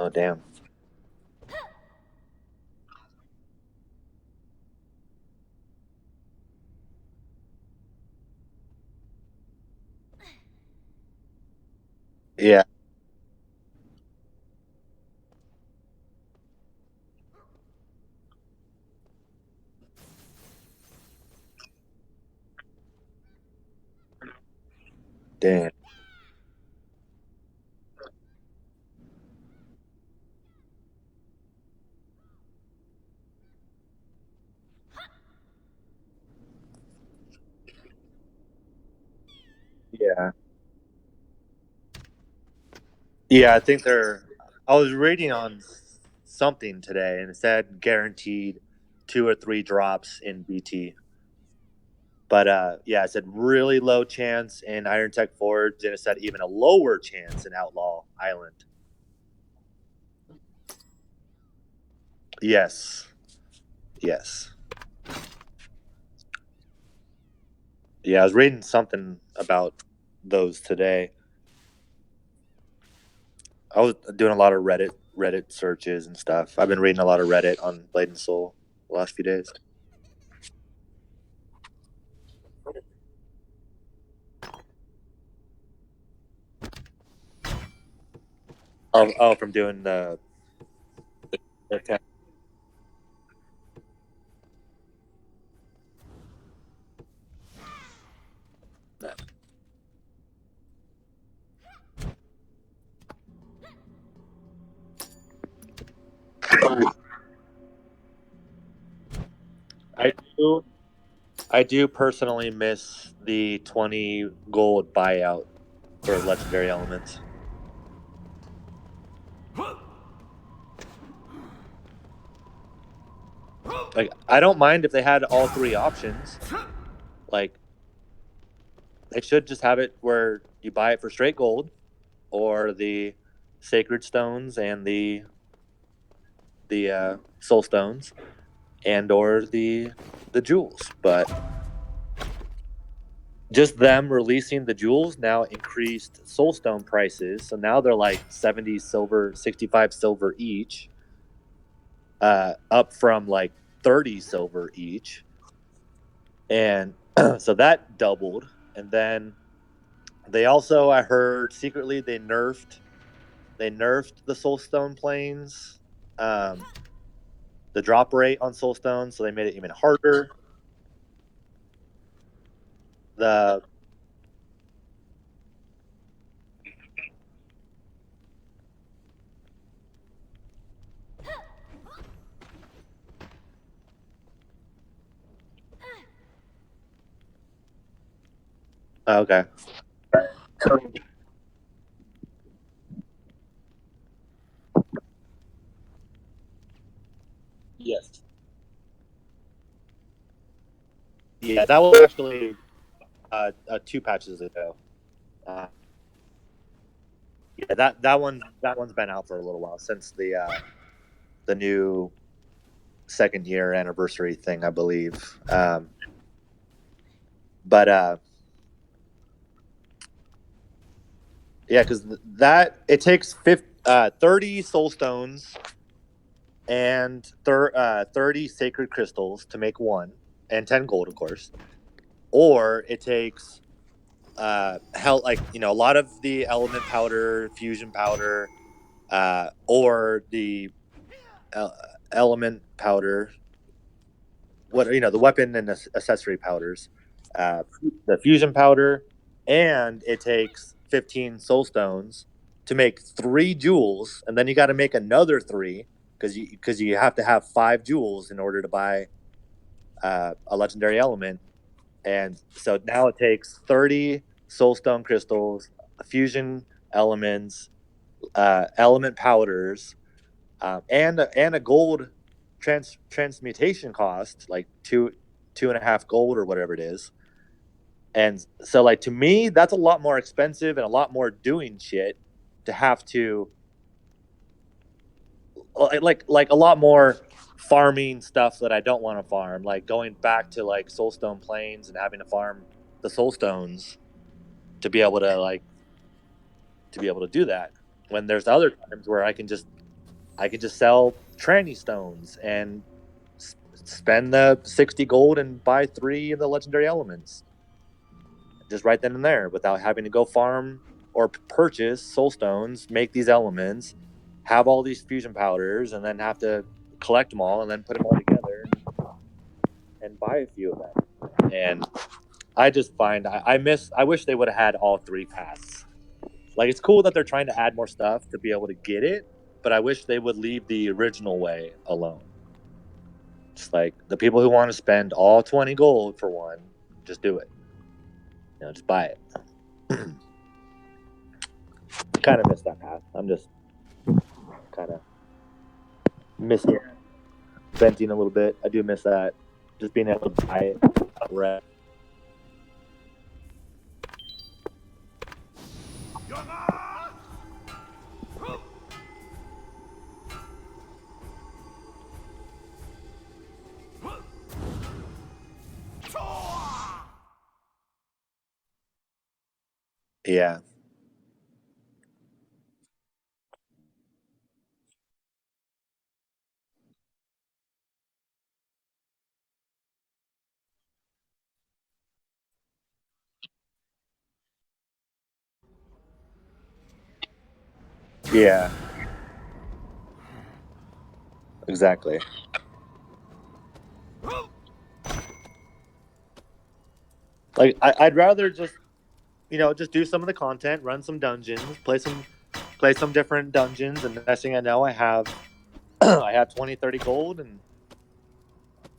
Oh, damn. Yeah. Damn. Yeah. Yeah, I think they're. I was reading on something today, and it said guaranteed 2 or 3 drops in BT. But yeah, it said really low chance in Iron Tech Forge, and it said even a lower chance in Outlaw Island. Yes. Yes. Yeah, I was reading something about those today. I was doing a lot of Reddit searches and stuff. I've been reading a lot of Reddit on Blade and Soul the last few days. Oh, from doing the tech. I do. I do personally miss the 20 gold buyout for legendary elements. Like, I don't mind if they had all 3 options. Like, they should just have it where you buy it for straight gold, or the sacred stones and the soul stones, and or the jewels. But just them releasing the jewels now increased soulstone prices, so now they're like 70 silver, 65 silver each, up from like 30 silver each, and so that doubled. And then they also, I heard secretly, they nerfed the soulstone planes, um, the drop rate on soulstone, so they made it even harder. The Okay. Yes. Yeah, that was actually 2 patches ago. Uh, yeah, that one's been out for a little while since the new second year anniversary thing, I believe. But yeah, because that it takes 30 soul stones and 30 sacred crystals to make one, and 10 gold, of course. Or it takes hell, like, a lot of the element powder, fusion powder, or the uh, element powder, what the weapon and accessory powders, uh, the fusion powder, and it takes 15 soul stones to make 3 jewels, and then you got to make another 3, because you have to have 5 jewels in order to buy a legendary element. And so now it takes 30 soulstone crystals, fusion elements, element powders, and a gold transmutation cost, like two and a half gold or whatever it is. And so, like, to me, that's a lot more expensive and a lot more doing shit to have to, like a lot more farming stuff that I don't want to farm, like going back to like soulstone plains and having to farm the soulstones to be able to do that, when there's other times where I can just I could just sell tranny stones and spend the 60 gold and buy 3 of the legendary elements. Just right then and there without having to go farm or purchase soul stones, make these elements, have all these fusion powders, and then have to collect them all and then put them all together and buy a few of them. And I just find I wish they would have had all 3 paths. Like, it's cool that they're trying to add more stuff to be able to get it, but I wish they would leave the original way alone. Just like the people who want to spend all 20 gold for one, just do it. Just buy it. Kind of miss that path. I'm just kind of missing venting a little bit. I do miss that. Just being able to buy it outright. Yeah. Yeah. Exactly. Like, I'd rather just just do some of the content, run some dungeons, play some different dungeons, and the next thing I know, I have I have 20, 30 gold, and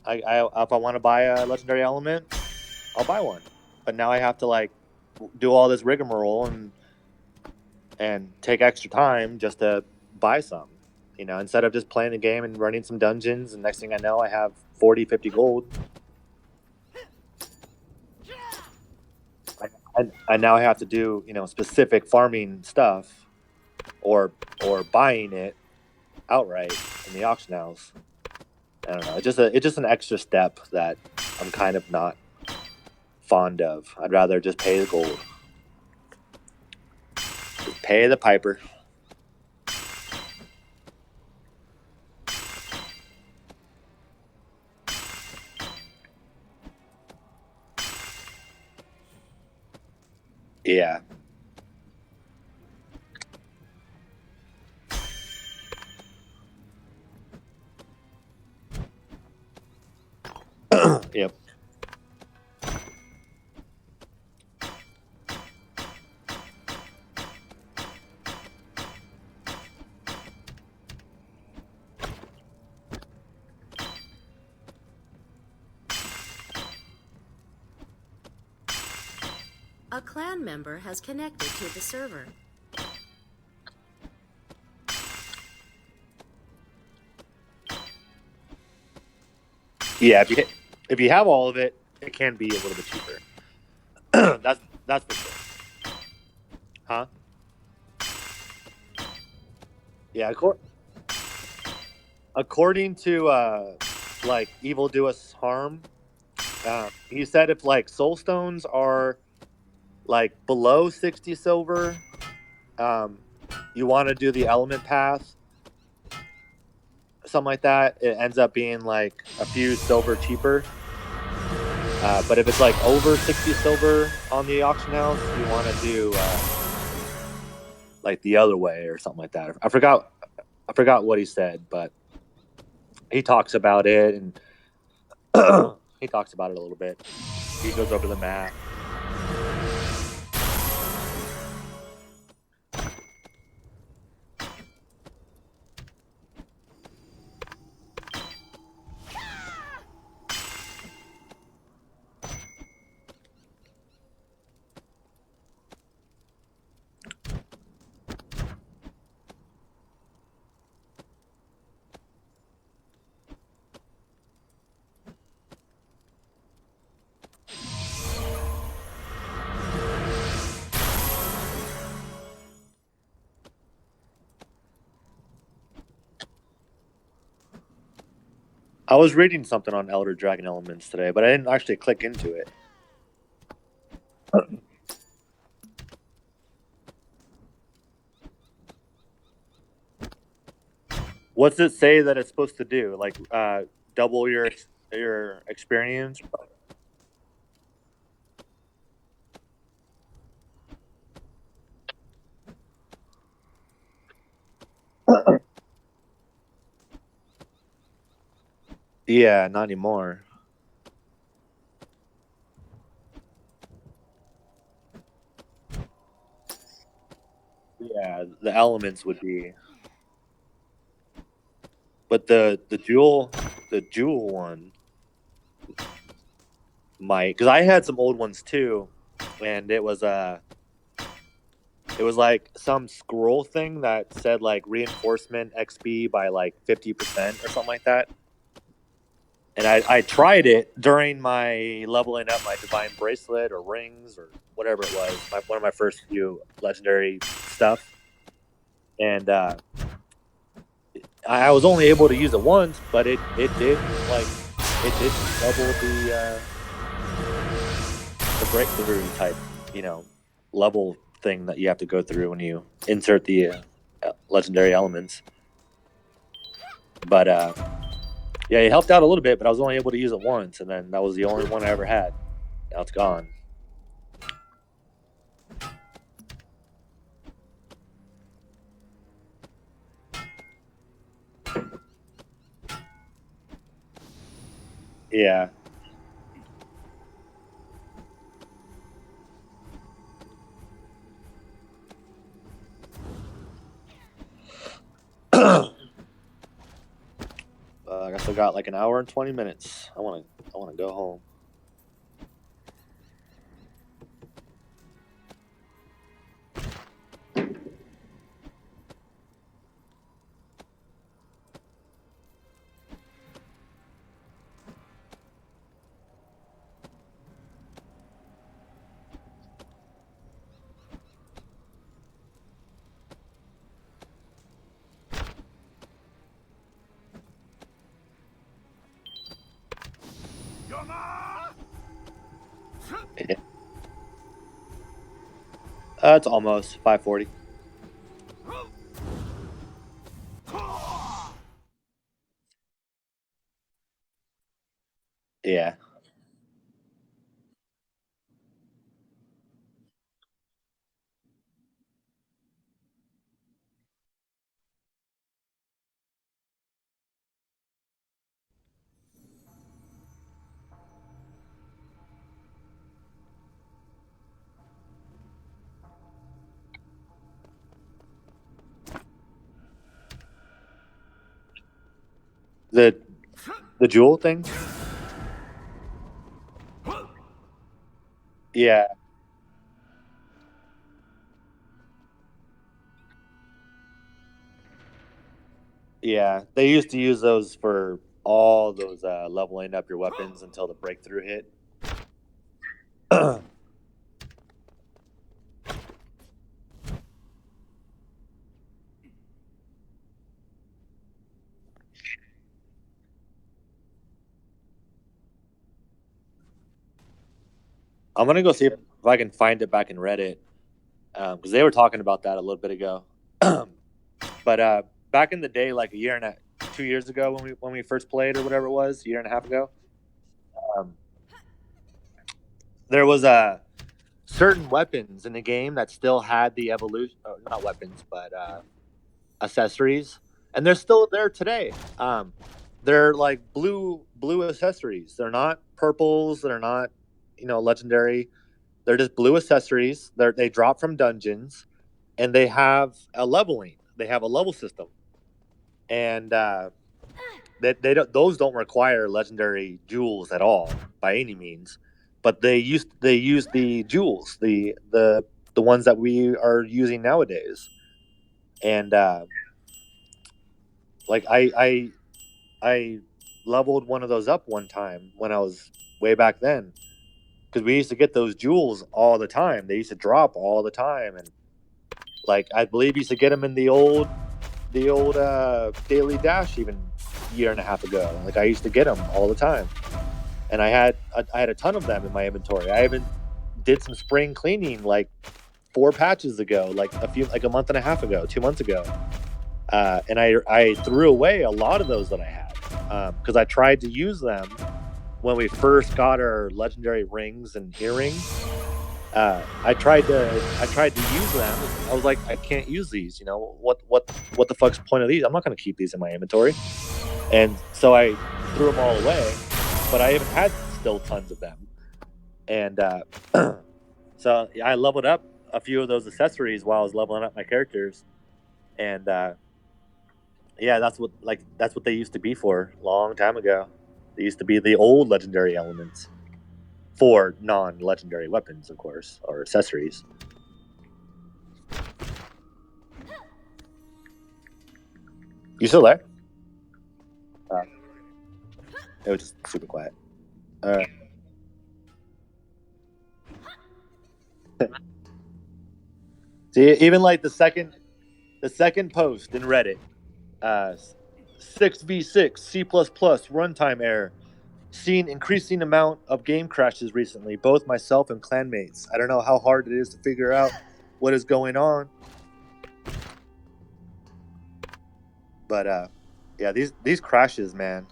if I want to buy a legendary element, I'll buy one. But now I have to like do all this rigmarole and take extra time just to buy some. Instead of just playing the game and running some dungeons, and next thing I know, I have 40, 50 gold. I now have to do specific farming stuff, or buying it outright in the auction house. I don't know. It's just an extra step that I'm kind of not fond of. I'd rather just pay the gold. Just pay the piper. Yeah. Yep. A clan member has connected to the server. Yeah. If you have all of it, it can be a little bit cheaper. that's for sure. Huh? Yeah. According to like Evil Do Us Harm, he said if like soul stones are like below 60 silver, um, you want to do the element path, something like that. It ends up being like a few silver cheaper. But if it's like over 60 silver on the auction house, you want to do like the other way or something like that. I forgot what he said, but he talks about it, and he talks about it a little bit. He goes over the map. I was reading something on Elder Dragon Elements today, but I didn't actually click into it. What's it say that it's supposed to do? Like double your experience? Yeah, not anymore. Yeah, the elements would be, but the jewel one might, because I had some old ones too, and it was like some scroll thing that said like reinforcement XP by like 50% or something like that. And I tried it during my leveling up my divine bracelet or rings or whatever it was, one of my first few legendary stuff. And I was only able to use it once, but it did double the breakthrough type, level thing that you have to go through when you insert the legendary elements. But yeah, it helped out a little bit, but I was only able to use it once, and then that was the only one I ever had. Now it's gone. Yeah. I guess I got like an hour and 20 minutes. I want to go home. Yeah. It's almost 5:40. Yeah. The jewel thing? Yeah. Yeah. They used to use those for all those leveling up your weapons until the breakthrough hit. I'm gonna go see if I can find it back in Reddit, because they were talking about that a little bit ago. But back in the day, like 2 years ago, when we first played or whatever it was, a year and a half ago, um, there was certain weapons in the game that still had the evolution, not weapons, but accessories, and they're still there today. They're like blue accessories. They're not purples. They're not legendary. They're just blue accessories. They drop from dungeons, and they have a leveling. They have a level system, and they don't. Those don't require legendary jewels at all by any means. But they use the jewels, the ones that we are using nowadays, and like I leveled one of those up one time when I was way back then, because we used to get those jewels all the time. They used to drop all the time, and like I believe you used to get them in the old daily dash even a year and a half ago. Like I used to get them all the time, and I had a ton of them in my inventory. I even did some spring cleaning like 4 patches ago, like a month and a half ago, 2 months ago. And I threw away a lot of those that I had because I tried to use them when we first got our legendary rings and earrings. I tried to use them. I was like, I can't use these. You know what the fuck's the point of these? I'm not going to keep these in my inventory. And so I threw them all away. But I even had still tons of them. And so I leveled up a few of those accessories while I was leveling up my characters. And yeah, that's what they used to be for a long time ago. They used to be the old legendary elements for non-legendary weapons, of course, or accessories. You still there? It was just super quiet. See, even like the second post in Reddit, 6v6 C++ runtime error. Seen increasing amount of game crashes recently. Both myself and clanmates. I don't know how hard it is to figure out what is going on. But yeah, these crashes, man.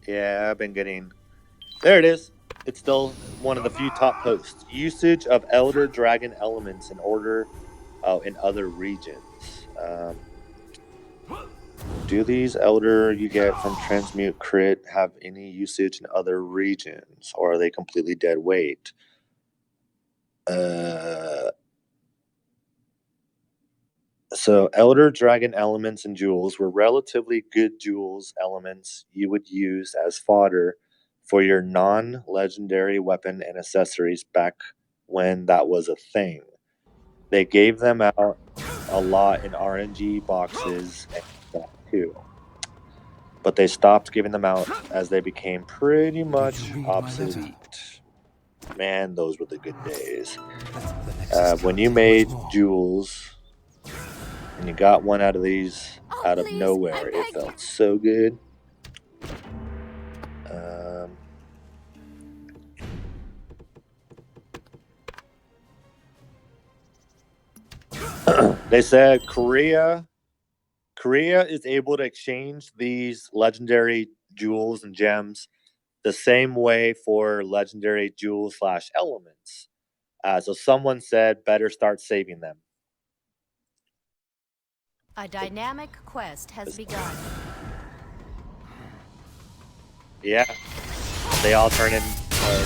Yeah, I've been getting. There it is. It's still one of the few top posts. Usage of Elder Dragon elements in order in other regions. Do these Elder you get from Transmute Crit have any usage in other regions, or are they completely dead weight? So Elder Dragon elements and jewels were relatively good jewels elements you would use as fodder for your non-legendary weapon and accessories back when that was a thing. They gave them out a lot in RNG boxes and stuff too. But they stopped giving them out as they became pretty much obsolete. Man, those were the good days. When you made jewels and you got one out of these out of nowhere, it felt so good. They said Korea is able to exchange these legendary jewels and gems the same way for legendary jewels / elements. So someone said better start saving them. A dynamic quest has begun. Yeah, they all turn in,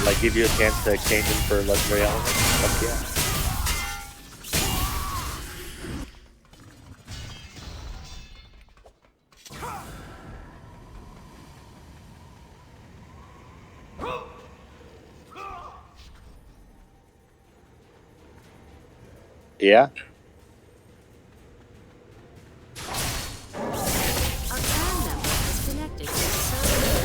like give you a chance to exchange them for legendary elements. Fuck yeah. Yeah. A clan member has connected to the server.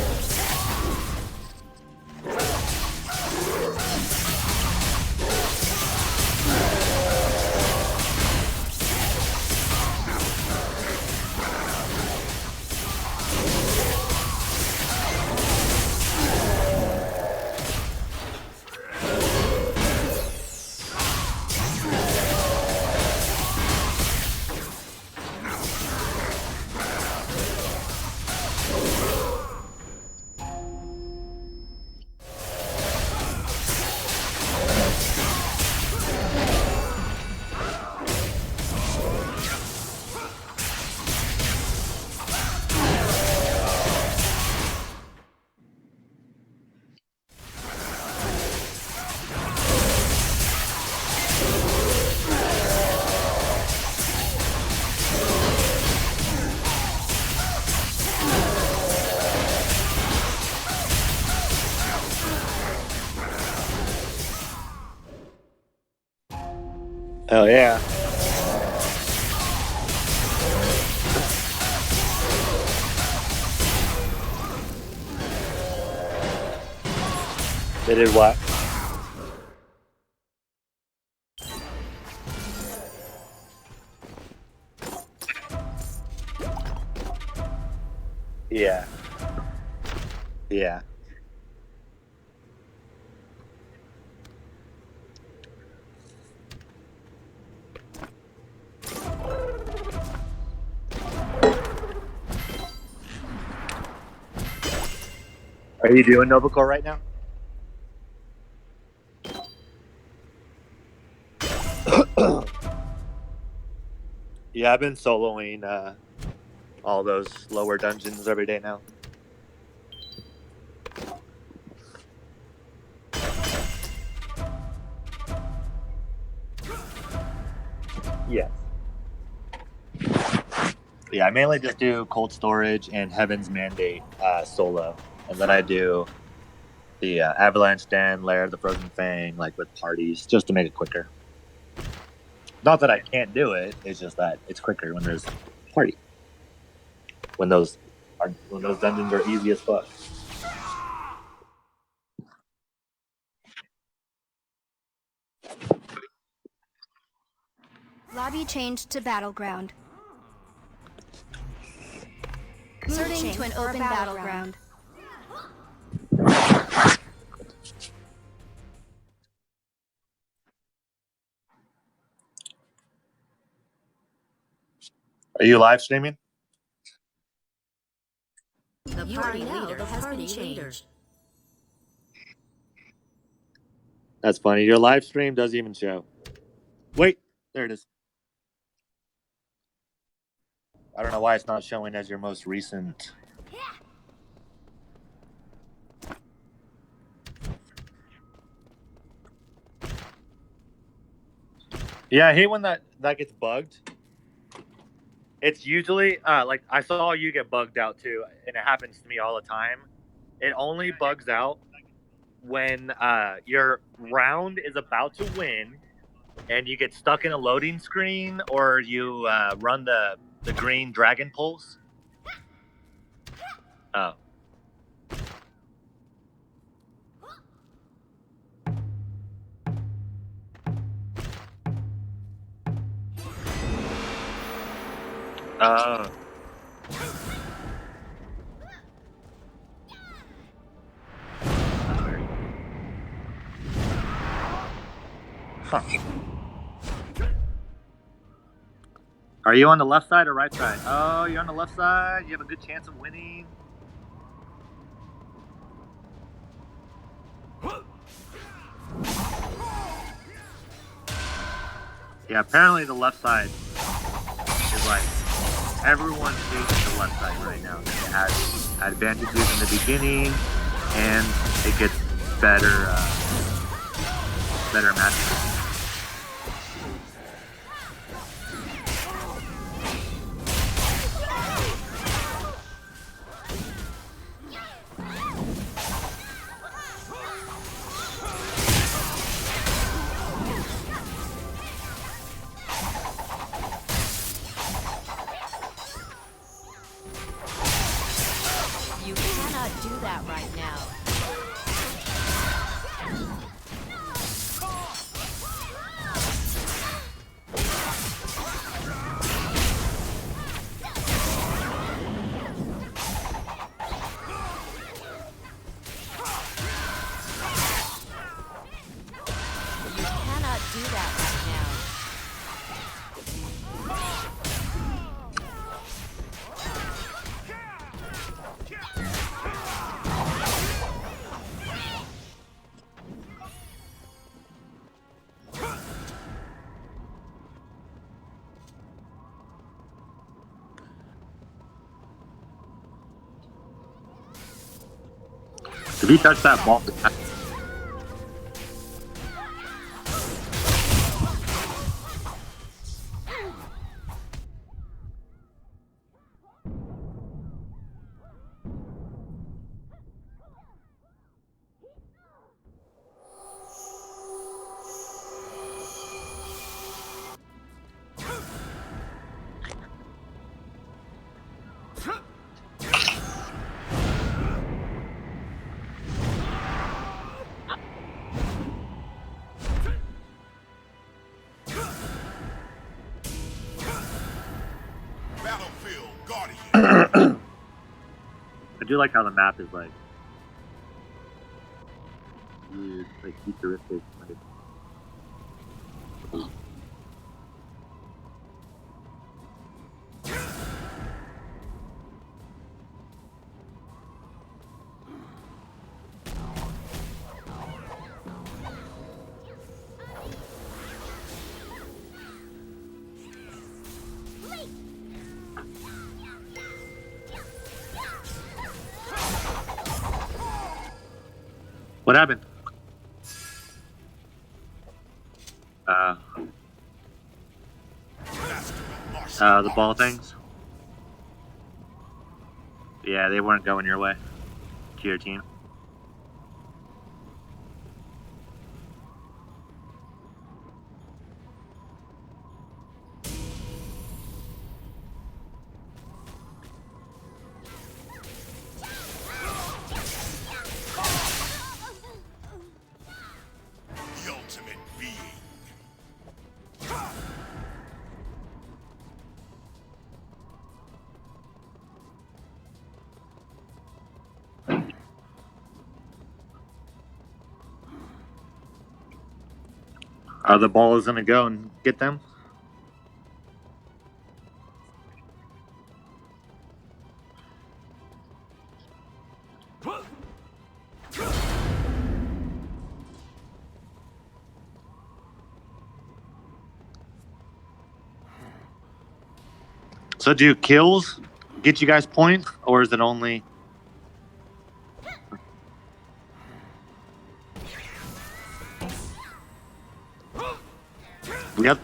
Oh yeah. They did what? Yeah. Yeah. Are you doing Novacore right now? Yeah, I've been soloing all those lower dungeons every day now. Yes. Yeah, I mainly just do Cold Storage and Heaven's Mandate solo, and then I do the Avalanche Den, Lair of the Frozen Fang, like with parties, just to make it quicker. Not that I can't do it; it's just that it's quicker when there's a party. When those dungeons are easy as fuck. Lobby changed to Battleground. Moving to an open battleground. Are you live streaming? The party leader has been changed. That's funny. Your live stream doesn't even show. Wait, there it is. I don't know why it's not showing as your most recent. Yeah, I hate when that gets bugged. It's usually like I saw you get bugged out too, and it happens to me all the time. It only bugs out when your round is about to win and you get stuck in a loading screen or you run the green dragon pulse. Oh. Oh. Huh. Are you on the left side or right side? Oh, you're on the left side. You have a good chance of winning. Yeah, apparently the left side is like everyone's facing the left side right now. It has advantages in the beginning, and it gets better matches. You cannot do that right now. You cannot do that right now. If you touch that ball, Battlefield Guardian. I do like how the map is like weird, like futuristic. Like, What happened? The ball things. Yeah, they weren't going your way. To your team. The ultimate being. Are the balls gonna go and get them? So do kills get you guys points, or is it only?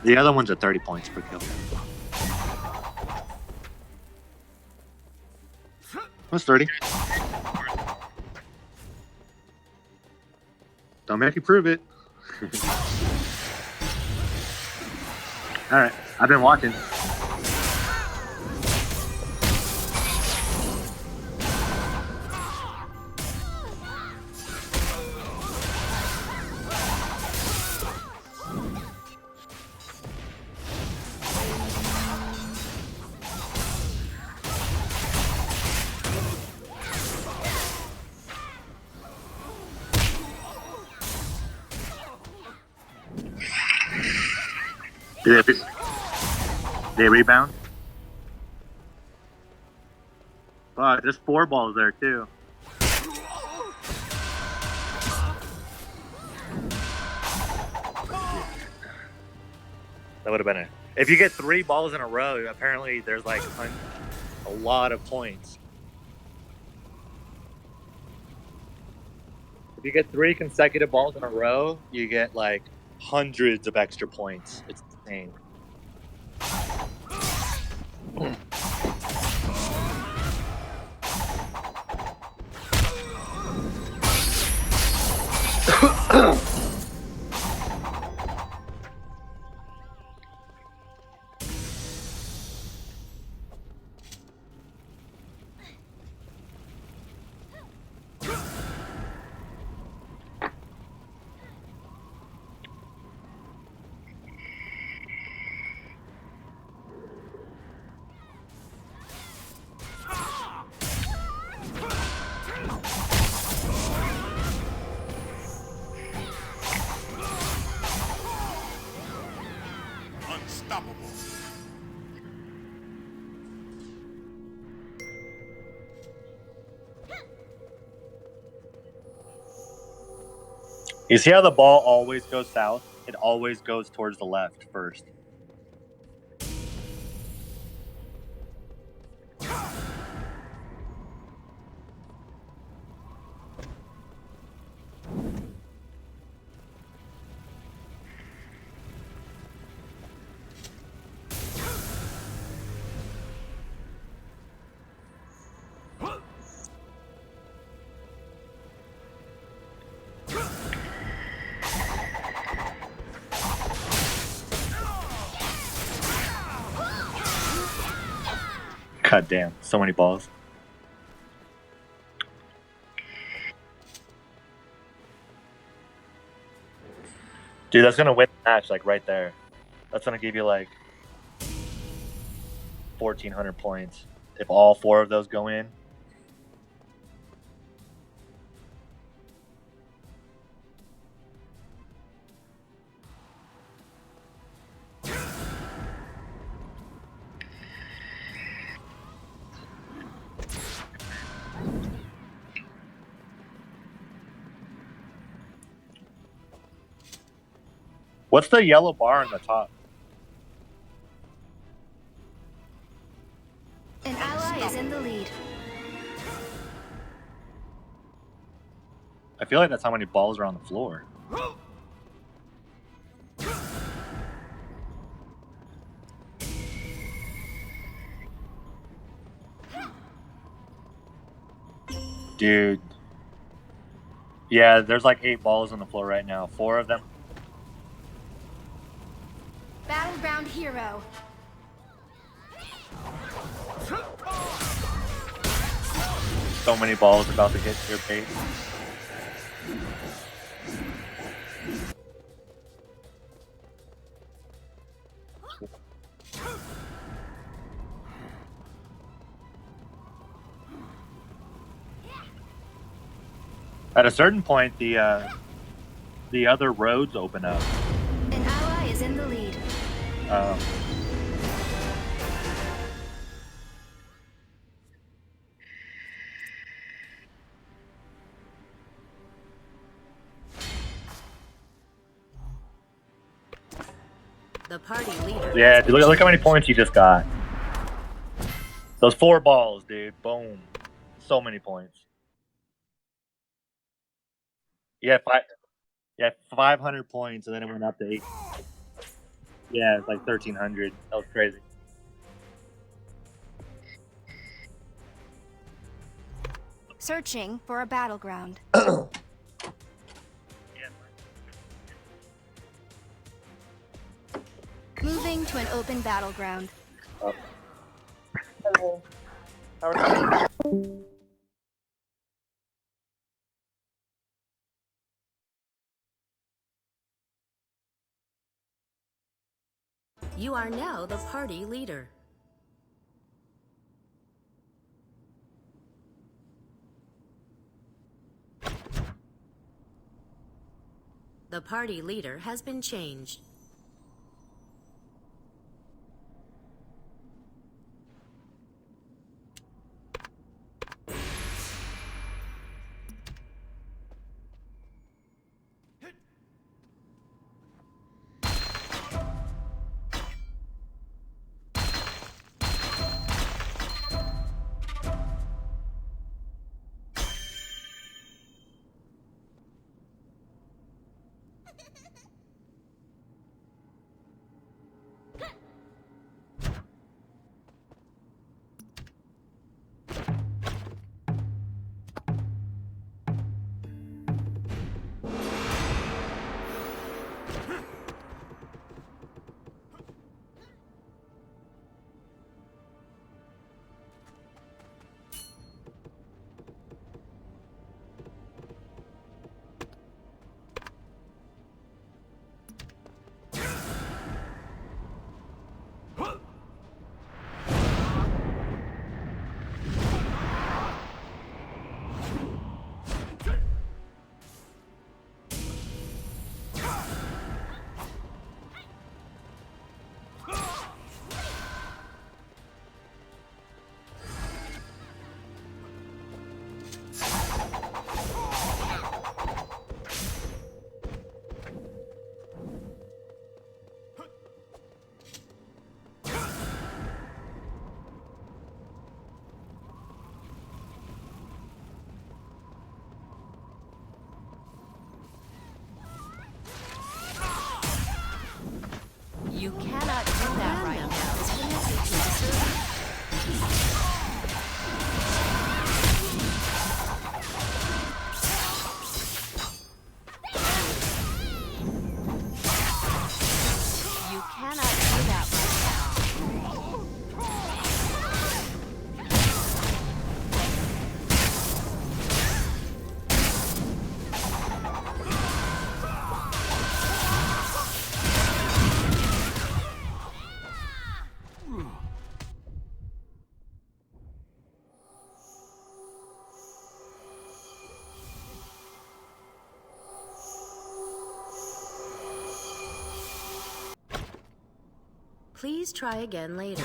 The other ones are 30 points per kill. That's 30. Don't make you prove it. All right, I've been watching. Did they rebound? Wow, there's 4 balls there too. That would have been it. If you get 3 balls in a row, apparently there's like a lot of points. If you get 3 consecutive balls in a row, you get like hundreds of extra points. It's insane. Unstoppable. You see how the ball always goes south? It always goes towards the left first. God damn, so many balls. Dude, that's gonna win the match, like right there. That's gonna give you like 1,400 points if all 4 of those go in. What's the yellow bar on the top? An ally is in the lead. I feel like that's how many balls are on the floor. Dude. Yeah, there's like 8 balls on the floor right now. 4 of them. Battleground hero. So many balls about to hit your base. At a certain point, the other roads open up. An ally is in the lead. The party leader. Yeah, dude, look how many points you just got. Those 4 balls, dude. Boom. So many points. Yeah, 500 points, and then it went up to 8. Yeah, it's like 1,300. That was crazy. Searching for a battleground. Moving to an open battleground. Hello. How are you? You are now the party leader. The party leader has been changed. You cannot do that right now. You cannot do that right now. Please try again later.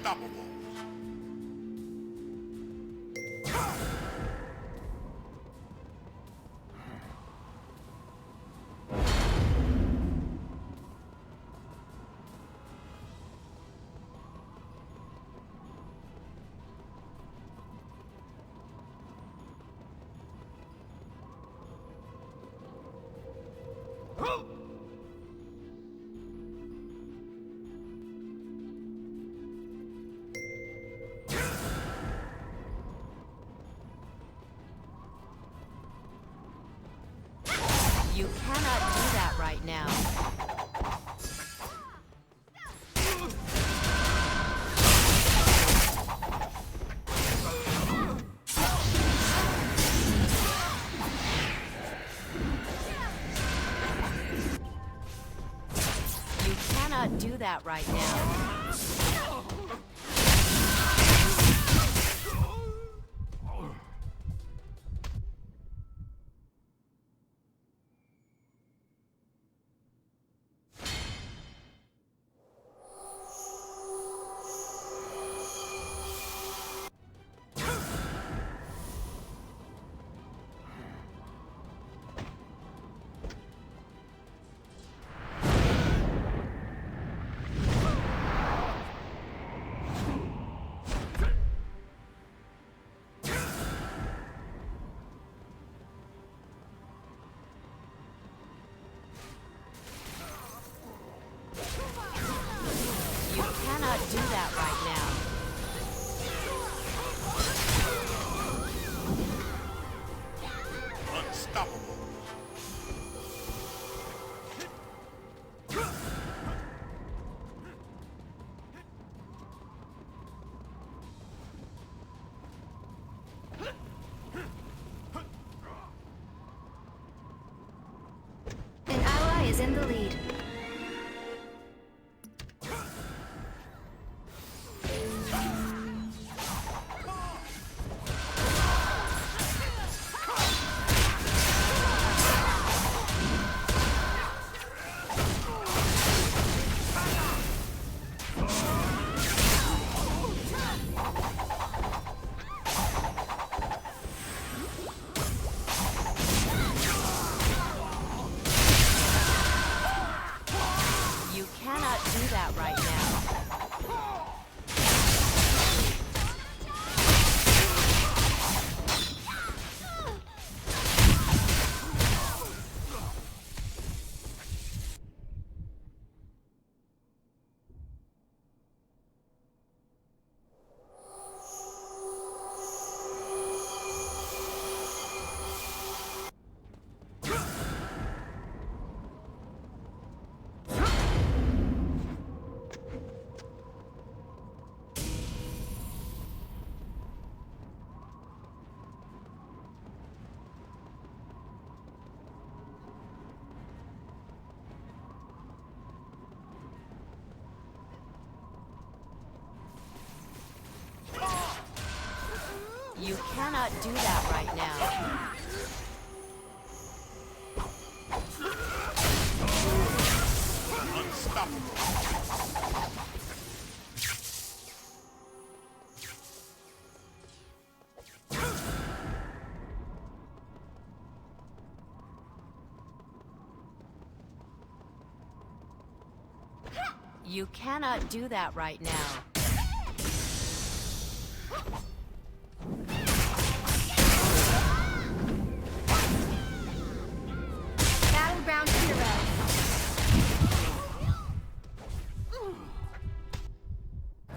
Unstoppable. You cannot do that right now. You cannot do that right now. You cannot do that right now. Unstoppable. An ally is in the lead. You cannot do that right now. You cannot do that right now. Unstoppable. You cannot do that right now. Battleground hero.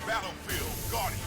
Battlefield Guardian.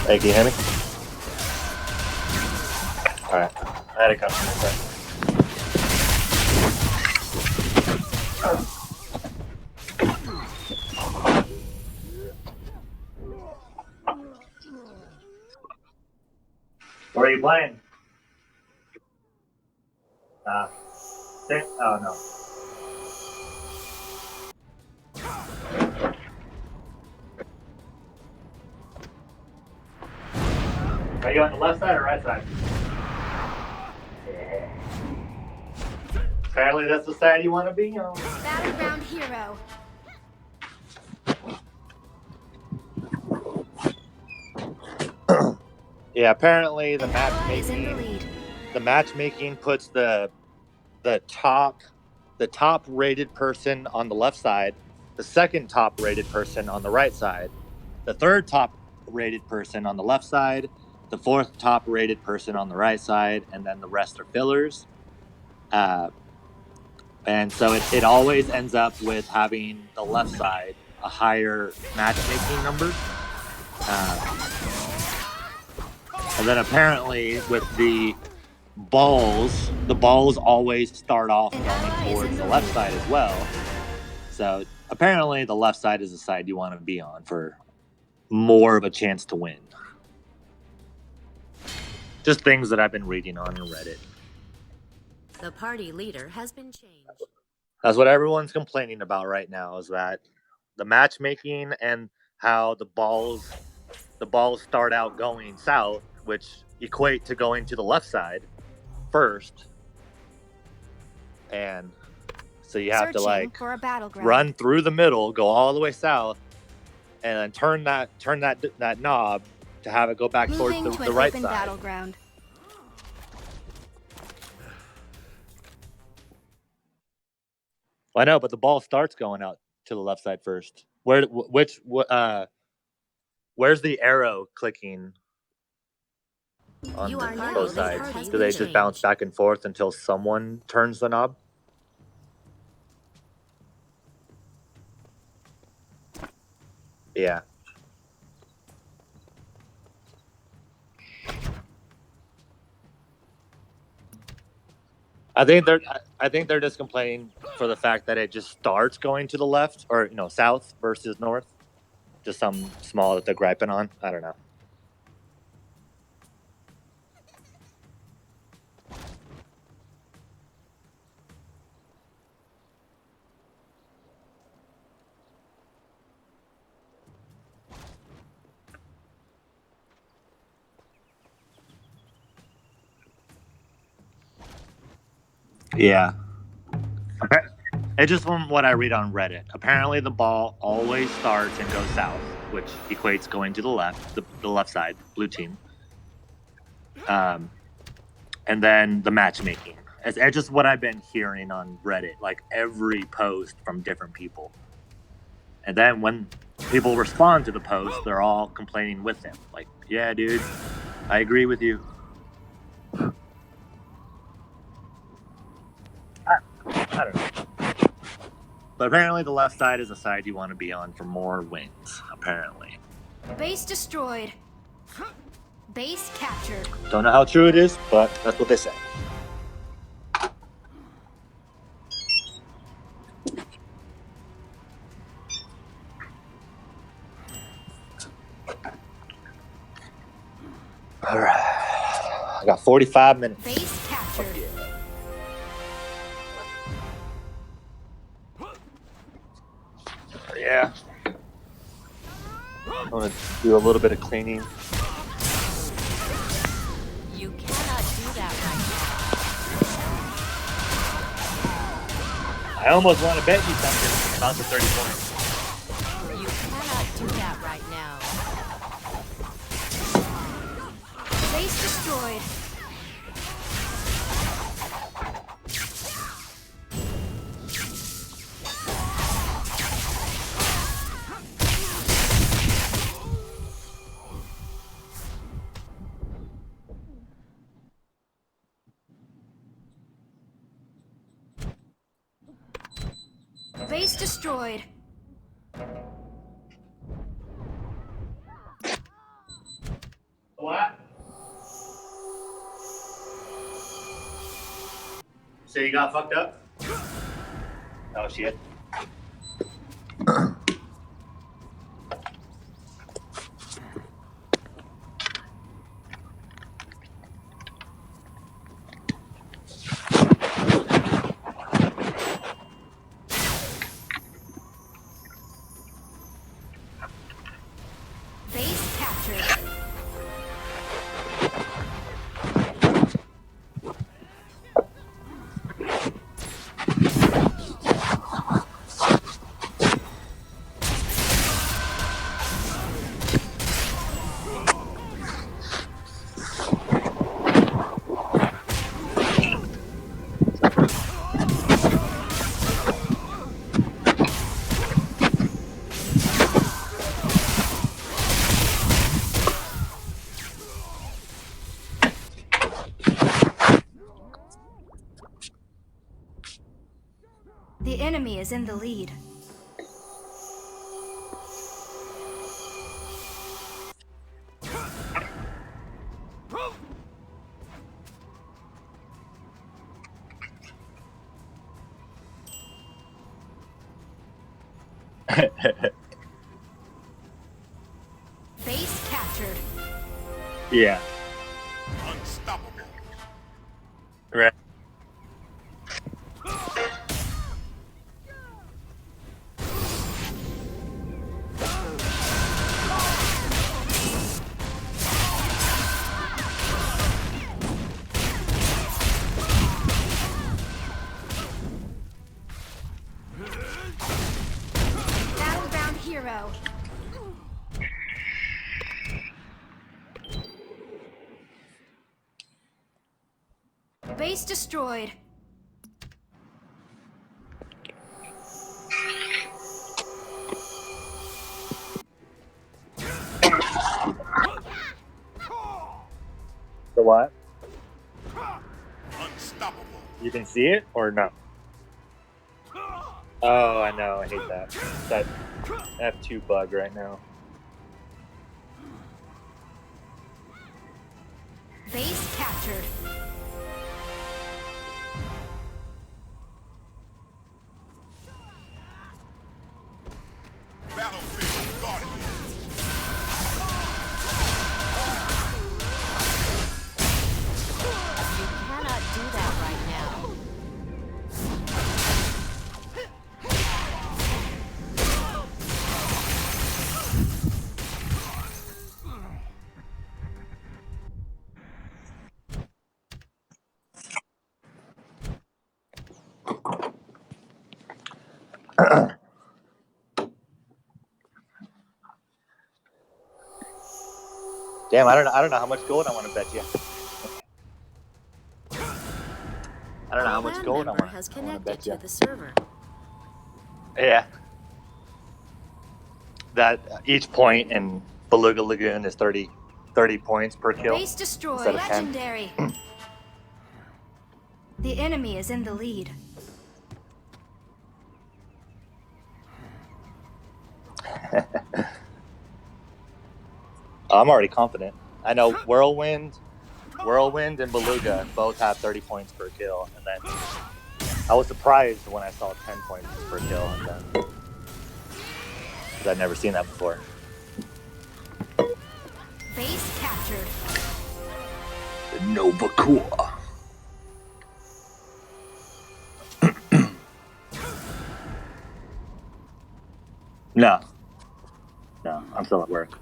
Hey, can you hear me? Alright. I had a customer. Sorry. Where are you playing? Six? Oh, no. Are you on the left side or right side? Yeah. Apparently that's the side you want to be on. Battleground hero. Yeah, apparently the An ally is in the matchmaking lead. the matchmaking puts the top rated person on the left side, the second top rated person on the right side, the third top rated person on the left side, the fourth top rated person on the right side, and then the rest are fillers. And so it always ends up with having the left side a higher matchmaking number. And then apparently with the balls always start off going towards the left side as well. So apparently the left side is the side you want to be on for more of a chance to win. Just things that I've been reading on Reddit. The party leader has been changed. That's what everyone's complaining about right now, is that the matchmaking and how the balls start out going south, which equate to going to the left side first. And so you have to like for a battleground. run through the middle, go all the way south, and then turn that knob to have it go back towards Moving to the an right open side. battleground. Well, I know, but the ball starts going out to the left side first. Where's the arrow clicking on You are now both the sides? party Do they just bounce change. back and forth until someone turns the knob? Yeah. I think they're just complaining for the fact that it just starts going to the left, or south versus north. Just something small that they're griping on. I don't know. Yeah. It's just from what I read on Reddit. Apparently, the ball always starts and goes south, which equates going to the left, the left side, blue team. And then the matchmaking. It's just what I've been hearing on Reddit, like every post from different people. And then when people respond to the post, they're all complaining with him. Like, yeah, dude, I agree with you. I don't know. But apparently the left side is the side you want to be on for more wins, apparently. Base destroyed. Base captured. Don't know how true it is, but that's what they say. All right. I got 45 minutes. Base captured. Yeah. I'm going to do a little bit of cleaning. You cannot do that right I almost want to bet you something about the 30 points. now. You cannot do that right now. Base destroyed. Base destroyed. So you got fucked up? Oh shit. Base captured. The enemy is in the lead. Base captured. Yeah. Unstoppable. Right. Battlebound hero. Base destroyed. The what? Unstoppable. You can see it or no? Oh, I know. I hate that. That F2 bug right now. Base captured. Battlefield guarded. You cannot do that right now. Damn, I don't know how much gold I want to bet you. I don't know how much Clan gold I member want has to connected bet to you. the server. Yeah. That each point in Beluga Lagoon is 30 points per kill. Base destroyed. Instead of 10. Legendary. The enemy is in the lead. I'm already confident. I know Whirlwind and Beluga both have 30 points per kill, and then I was surprised when I saw 10 points per kill on them because I'd never seen that before. Base captured. The Nova Core. No, I'm still at work.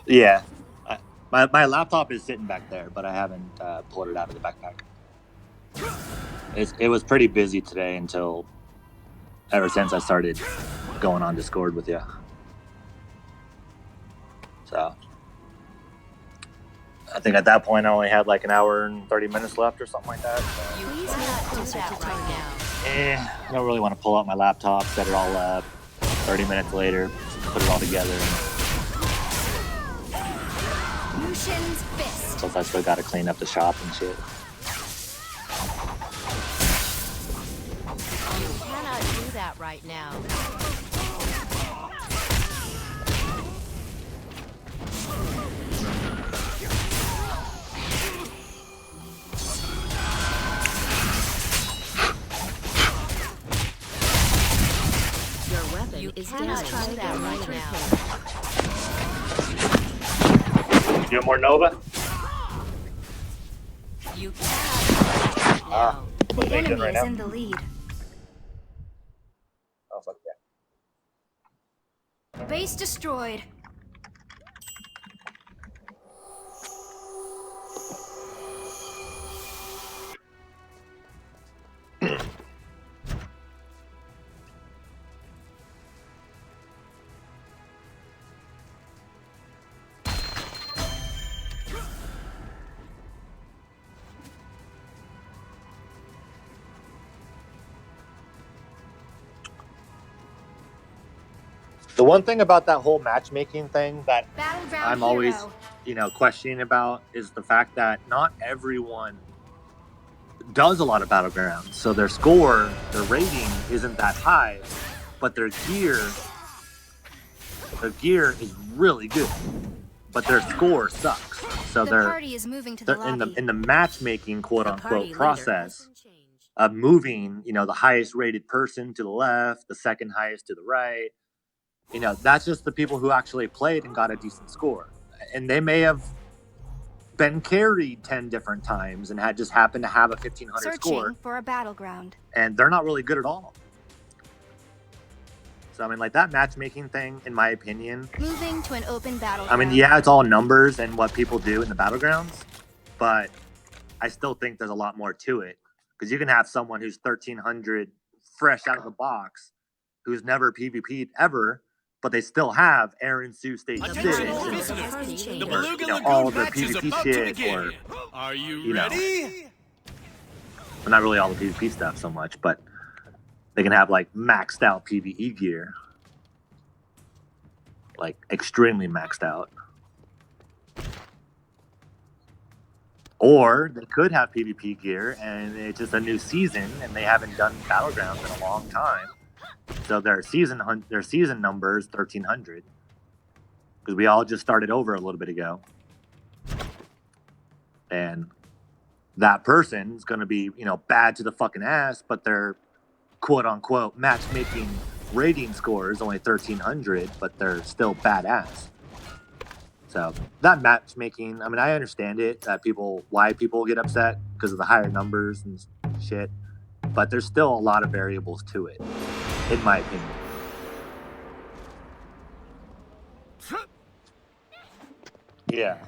Yeah, my laptop is sitting back there, but I haven't pulled it out of the backpack. It was pretty busy today ever since I started going on Discord with you. So I think at that point I only had like an hour and 30 minutes left or something like that. So, You cannot do that right now. I don't really want to pull out my laptop, set it all up. 30 minutes later, put it all together. Lucian's fist. Plus I still got to clean up the shop and shit. You cannot do that right now. is cannot damaged try again right right now. You doing more Nova? You cannot now. The What are they doing enemy right is now? in the lead. Oh, fuck yeah. Base destroyed. The one thing about that whole matchmaking thing that Battleground I'm hero. always, questioning about is the fact that not everyone does a lot of battlegrounds. So their score, their rating isn't that high, but their gear is really good, but their score sucks. So The they're party is moving to the in lobby. the matchmaking quote The party unquote leader process has been changed. of moving, the highest rated person to the left, the second highest to the right. That's just the people who actually played and got a decent score. And they may have been carried 10 different times and had just happened to have a 1500 Searching score, for a battleground. and they're not really good at all. So, I mean, like that matchmaking thing, in my opinion, Moving to an open battleground. I mean, yeah, it's all numbers and what people do in the battlegrounds, but I still think there's a lot more to it. Because you can have someone who's 1300 fresh out of the box, who's never PvP'd ever, but they still have Aaron Sue stage 6 Attention all and, visitors. Party The leader. Beluga all Lagoon of their match is PvP about to shit, begin. or Are you you know. ready? well, not really all the PvP stuff so much, but they can have like maxed out PvE gear, like extremely maxed out. Or they could have PvP gear and it's just a new season and they haven't done battlegrounds in a long time. So their season number is 1300 because we all just started over a little bit ago. And that person's going to be, bad to the fucking ass, but their quote unquote matchmaking rating score is only 1300, but they're still badass. So that matchmaking, I mean, I understand it that why people get upset because of the higher numbers and shit, but there's still a lot of variables to it, in my opinion. Yeah.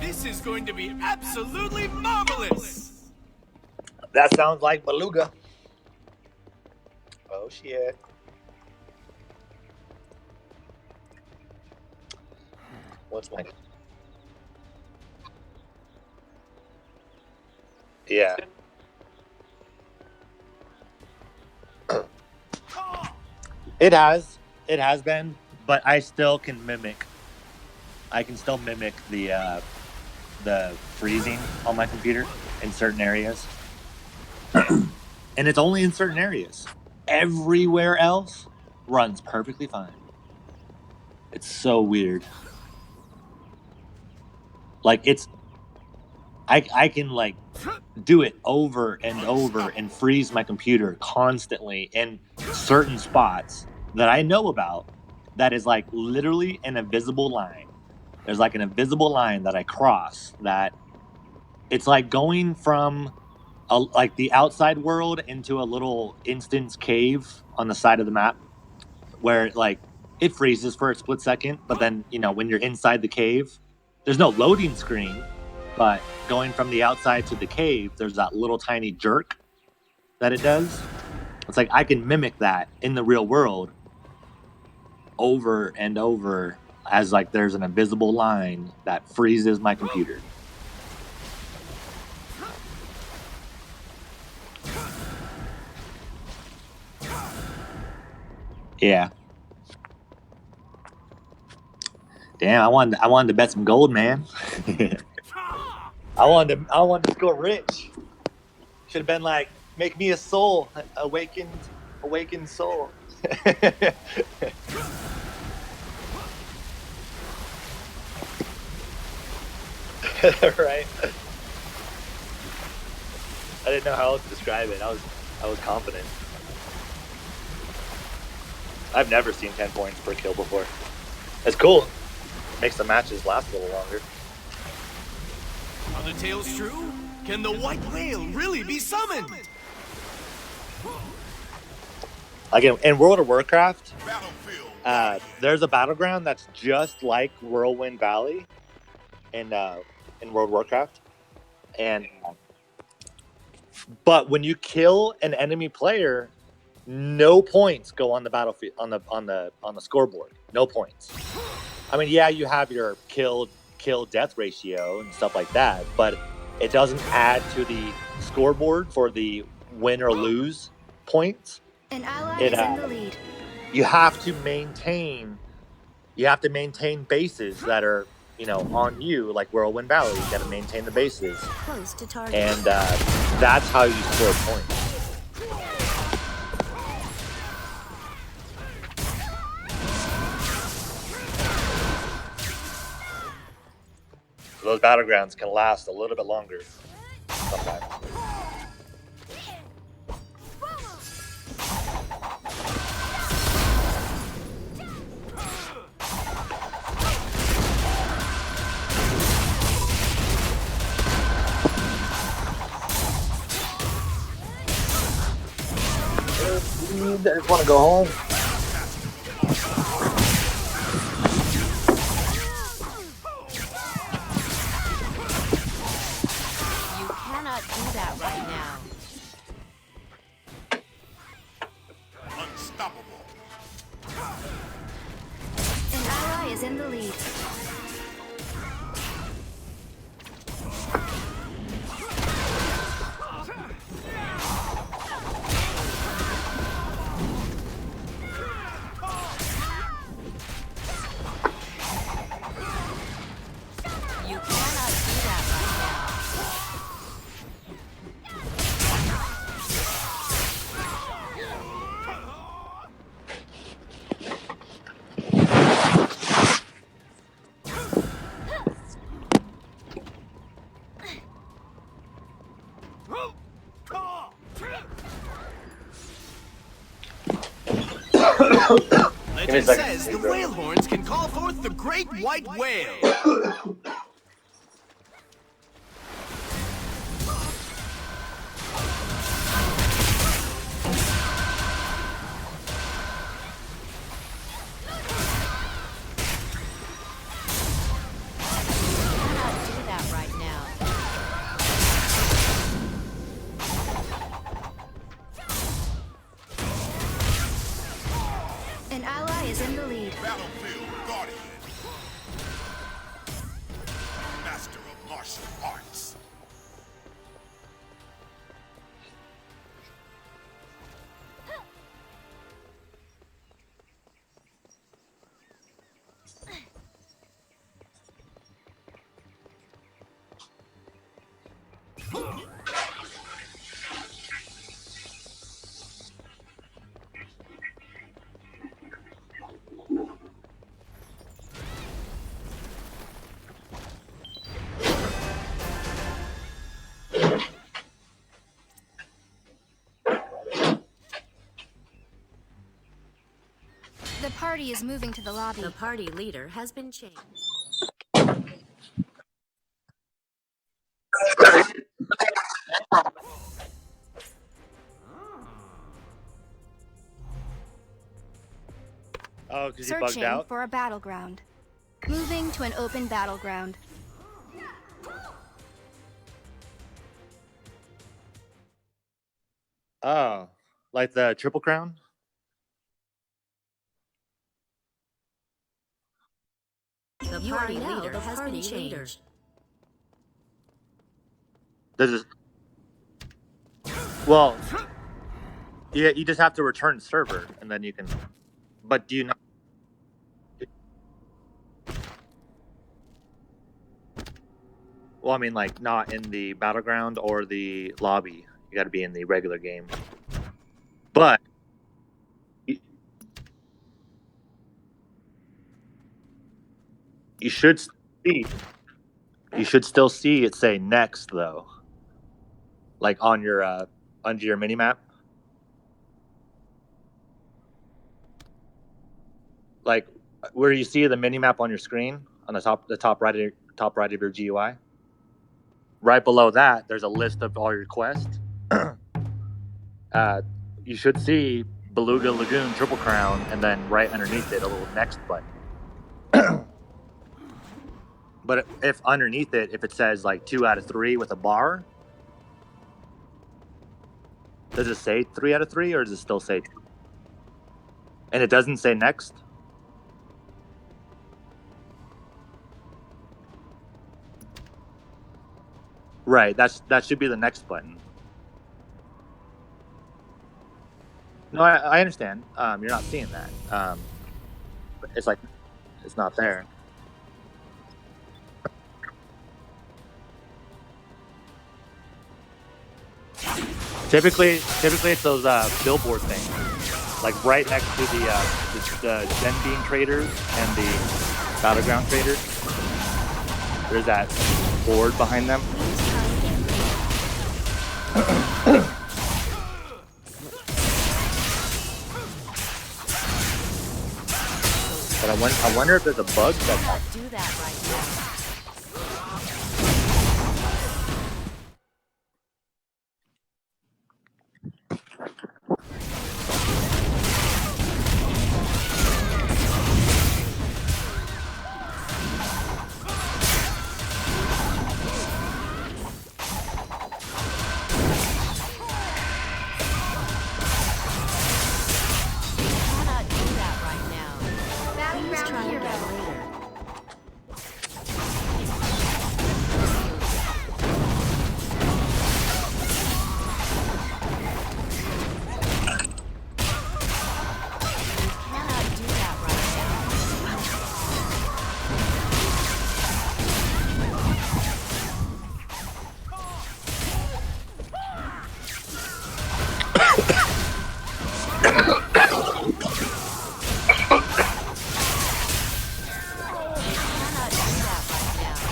This is going to be absolutely marvelous. That sounds like Beluga. Oh shit. What's my? Yeah. It has been, but I still can mimic. I can still mimic the freezing on my computer in certain areas. And it's only in certain areas. Everywhere else runs perfectly fine. It's so weird. Like I can like do it over and over and freeze my computer constantly in certain spots that I know about that is like literally an invisible line. There's like an invisible line that I cross that it's like going from like the outside world into a little instance cave on the side of the map where like it freezes for a split second, but then when you're inside the cave, there's no loading screen, but going from the outside to the cave, there's that little tiny jerk that it does. It's like I can mimic that in the real world over and over as like there's an invisible line that freezes my computer. Yeah. Damn, I wanted to bet some gold, man. I wanted to score rich. Should have been like, make me a soul, awakened soul. Right. I didn't know how else to describe it. I was confident. I've never seen 10 points per kill before. It's cool. Makes the matches last a little longer. Are the tales true? Can the white whale really be summoned? Again, in World of Warcraft, there's a battleground that's just like Whirlwind Valley in World of Warcraft, but when you kill an enemy player, no points go on the battlefield on the scoreboard. No points. I mean, yeah, you have your kill death ratio and stuff like that, but it doesn't add to the scoreboard for the win or lose points. An ally is in the lead. You have to maintain bases that are, on you, like Whirlwind Valley. You got to maintain the bases, Close to target. and that's how you score points. So those battlegrounds can last a little bit longer sometimes. I just want to go home. You cannot do that right now. Unstoppable. An ally is in the lead. You cannot do that right now. Legend says the whale horns can call forth the great white whale. You cannot do that right now. An ally is in the lead. Battlefield Guardian. Master of martial arts. The party is moving to the lobby. The party leader has been changed. Oh, because you bugged Searching out? for a battleground. Moving to an open battleground. Oh, like the Triple Crown? The party leader has been changed. Well, yeah, you just have to return server, and then you can. But do you not? Well, I mean, like, not in the battleground or the lobby. You got to be in the regular game. But you should see. You should still see it say next, though. Like on your under your mini map. like where you see the mini map on your screen on the top right of your GUI. Right below that, there's a list of all your quests. You should see Beluga Lagoon Triple Crown, and then right underneath it, a little next button. But if underneath it, if it says like 2 out of 3 with a bar, does it say 3 out of 3, or does it still say 2? And it doesn't say next? Right, that should be the next button. No, I understand. You're not seeing that. It's like it's not there. Typically it's those billboard things, like right next to the Zen Bean traders and the Battleground traders. There's that board behind them. But I wonder if there's a bug that's Do that right now. Cannot do that right now. Please Battleground try hero. again later. Cannot do that right now. Cannot do that right now.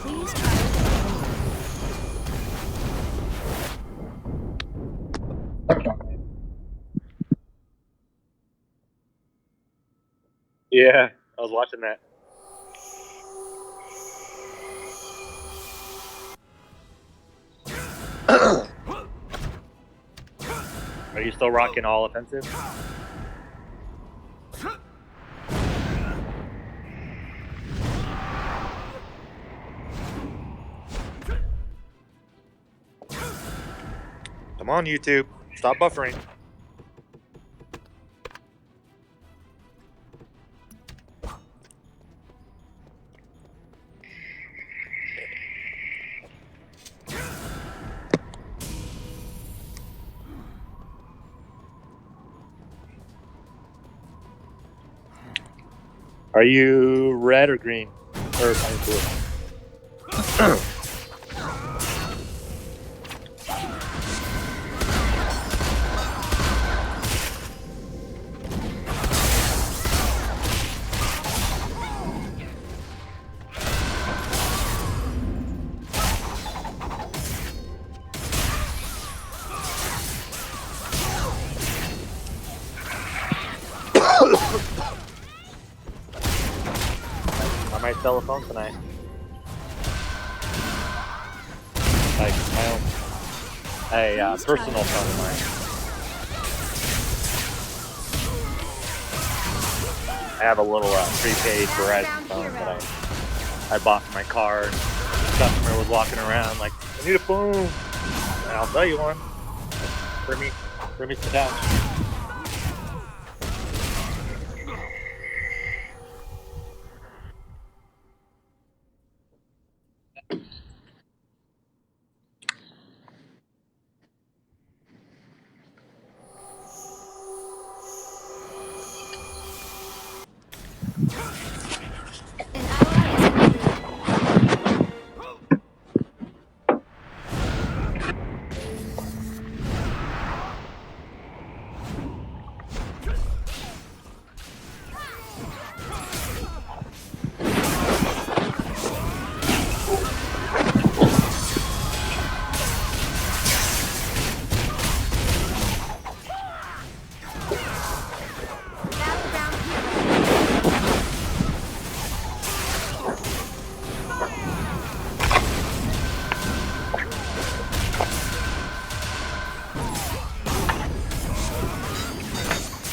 Please try again later. Yeah, I was watching that. Are you still rocking all offensive? Come on, YouTube. Stop buffering. Are you red or green? Or blue? I might sell a phone tonight. Like my own, a personal phone of mine. I have a little prepaid Verizon phone that I bought for my car. And the customer was walking around like, I need a phone. And I'll sell you one. Bring me some cash.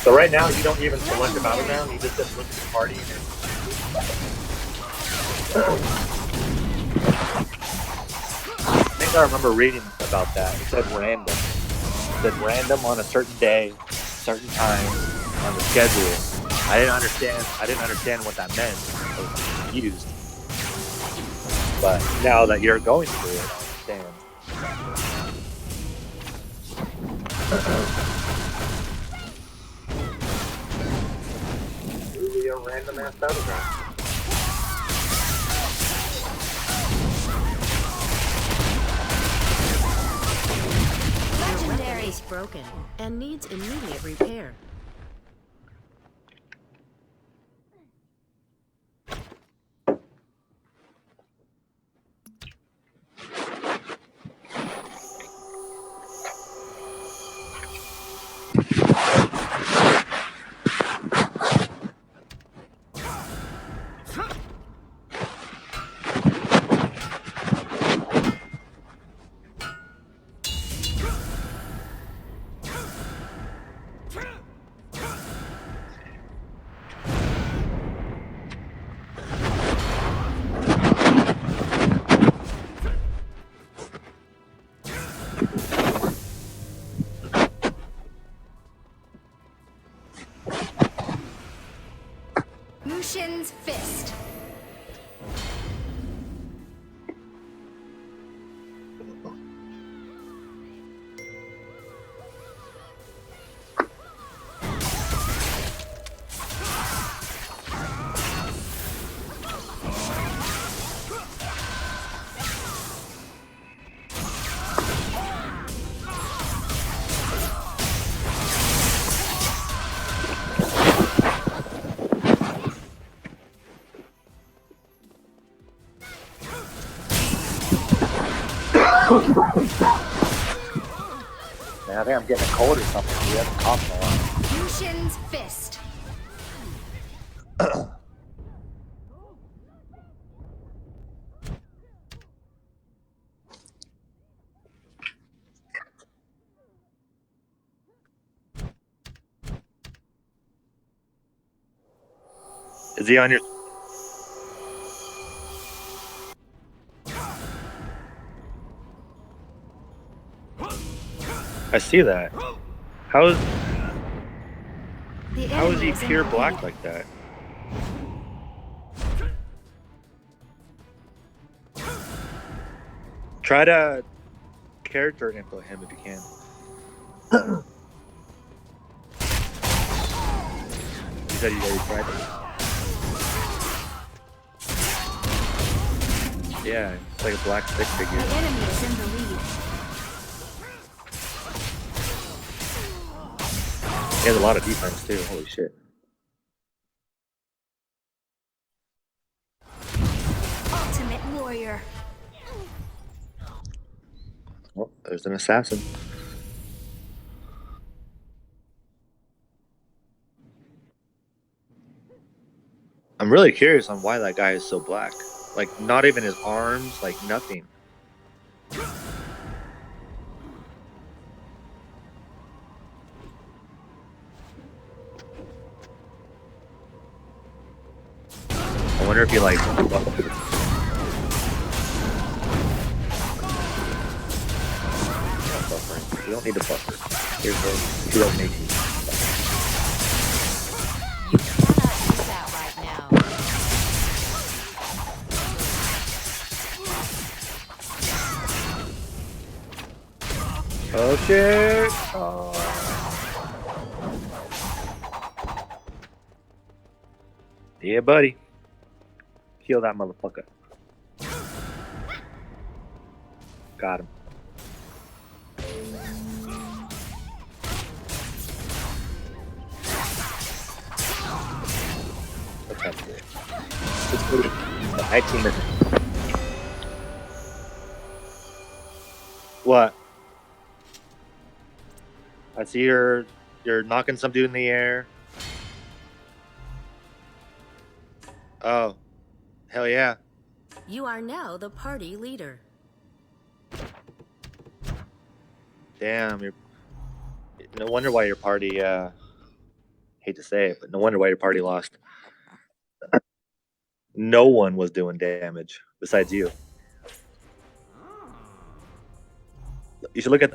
So right now, you don't even select a battleground. You just look at the party and I think I remember reading about that. It said random. It said random on a certain day, certain time on the schedule. I didn't understand what that meant. I was confused. But now that you're going through it, I understand. Really a random ass battleground. Legendary is broken and needs immediate repair. Lucian's Fist. Man, I think I'm getting a cold or something. You haven't coughed in a while. Lucian's Fist. Is he on your? I see that. How is The how is enemy he is in pure the black lead. like that? Try to character info him if you can. You said you already tried it. Yeah, it's like a black stick The figure. enemy is in the lead. He has a lot of defense too. Holy shit. Ultimate warrior. Oh, there's an assassin. I'm really curious on why that guy is so black. Like, not even his arms, like nothing. I wonder if he like. You don't need to buffer. Here's the 2018. You cannot do that right now. Oh shit! Oh. Yeah, buddy. Kill that motherfucker. Got him. What's up here? It's good. 19 minutes. What? I see you're knocking some dude in the air. Oh, hell yeah! You are now the party leader. Damn, you're. No wonder why your party Hate to say it, but no wonder why your party lost. No one was doing damage besides you. You should look at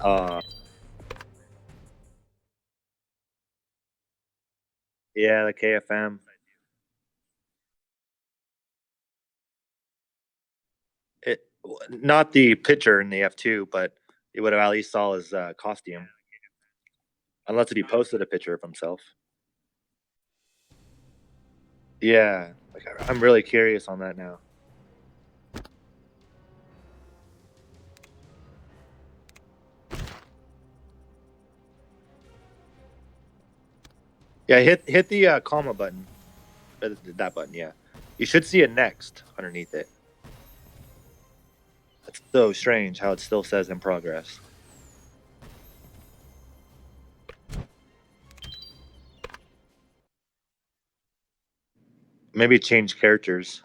yeah, the KFM. It not the pitcher in the F2, but you would have at least saw his costume, unless if he posted a picture of himself. Yeah, like I'm really curious on that now. Yeah, hit the comma button. That button, yeah. You should see a next underneath it. That's so strange how it still says in progress. Maybe change characters.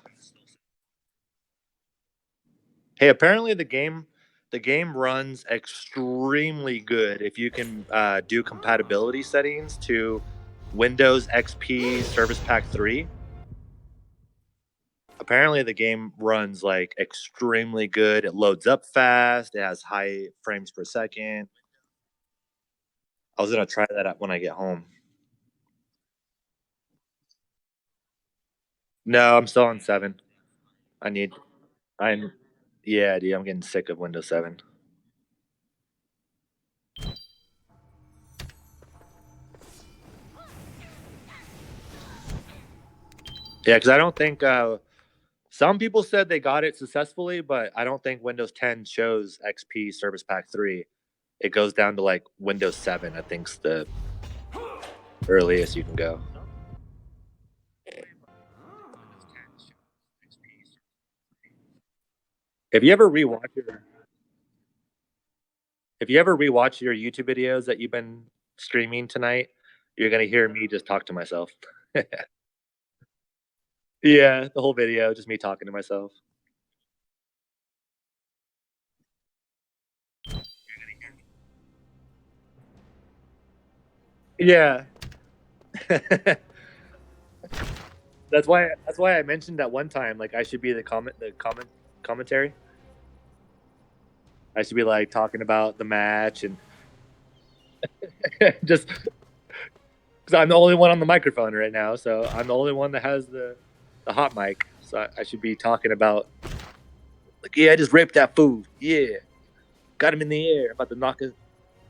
Hey, apparently the game runs extremely good if you can do compatibility settings to Windows XP Service Pack 3. Apparently the game runs like extremely good. It loads up fast. It has high frames per second. I was gonna try that out when I get home. No, I'm still on 7. I need. I'm. Yeah, dude. I'm getting sick of Windows 7. Yeah, because I don't think. Some people said they got it successfully, but I don't think Windows 10 shows XP Service Pack 3. It goes down to like Windows 7. I think's the earliest you can go. If you ever rewatch your YouTube videos that you've been streaming tonight, you're gonna hear me just talk to myself. Yeah, the whole video, just me talking to myself. Yeah. That's why I mentioned that one time, like I should be the commentary. I should be like talking about the match and just because I'm the only one on the microphone right now, so I'm the only one that has the hot mic. So I should be talking about like, yeah, I just raped that fool. Yeah, got him in the air. About to knock it.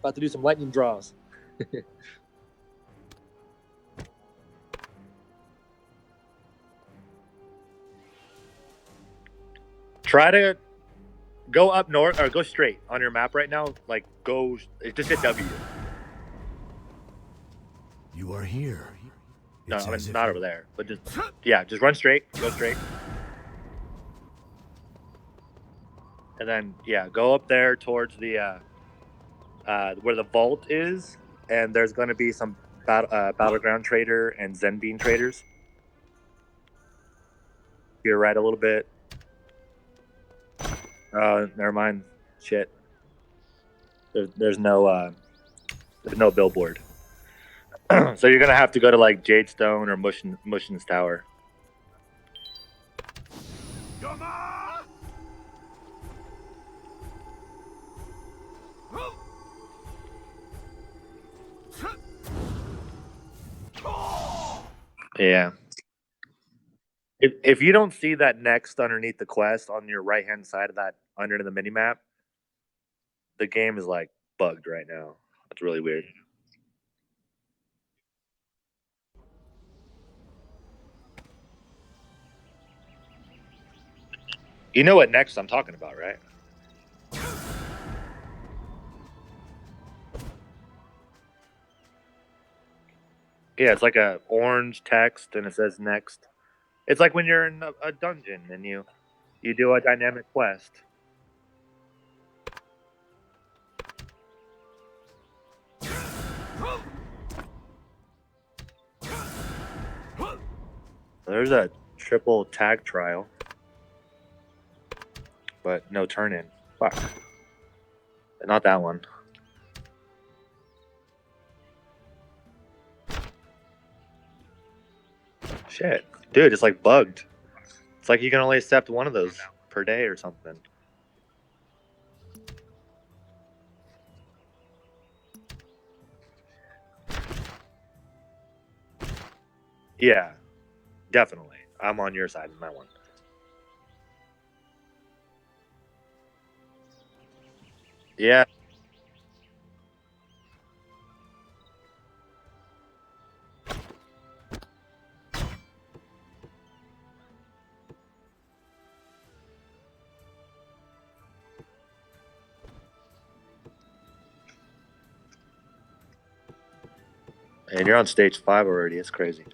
About to do some lightning draws. Try to go up north or go straight on your map right now. Like go, just hit W. You are here. No, It's I as mean if not over there, but just run straight. Go straight. And then go up there towards the where the vault is, and there's going to be some battleground trader and Zenbean traders. You're right a little bit. Never mind. Shit. There's no billboard. So you're gonna have to go to like Jadestone or Mushin's Tower. Yeah. If you don't see that next underneath the quest on your right hand side of that under the mini map, the game is like bugged right now. It's really weird. You know what next I'm talking about, right? Yeah, it's like a orange text and it says next. It's like when you're in a dungeon and you do a dynamic quest. There's a triple tag trial, but no turn in. Fuck. Not that one. Shit. Dude, it's like bugged. It's like you can only accept one of those per day or something. Yeah, definitely. I'm on your side in that one. Yeah. And you're on stage 5 already. It's crazy.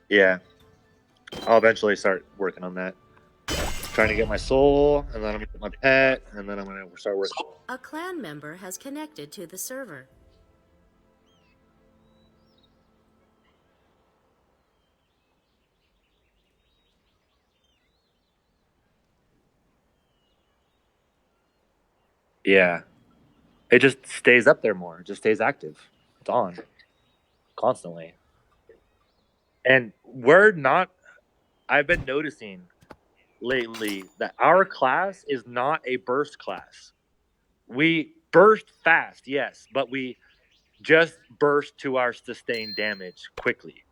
Yeah. I'll eventually start working on that. Trying to get my soul, and then I'm going to get my pet, and then I'm going to start working. A clan member has connected to the server. Yeah. It just stays up there more. It just stays active. It's on constantly. And I've been noticing lately that our class is not a burst class. We burst fast, yes, but we just burst to our sustained damage quickly.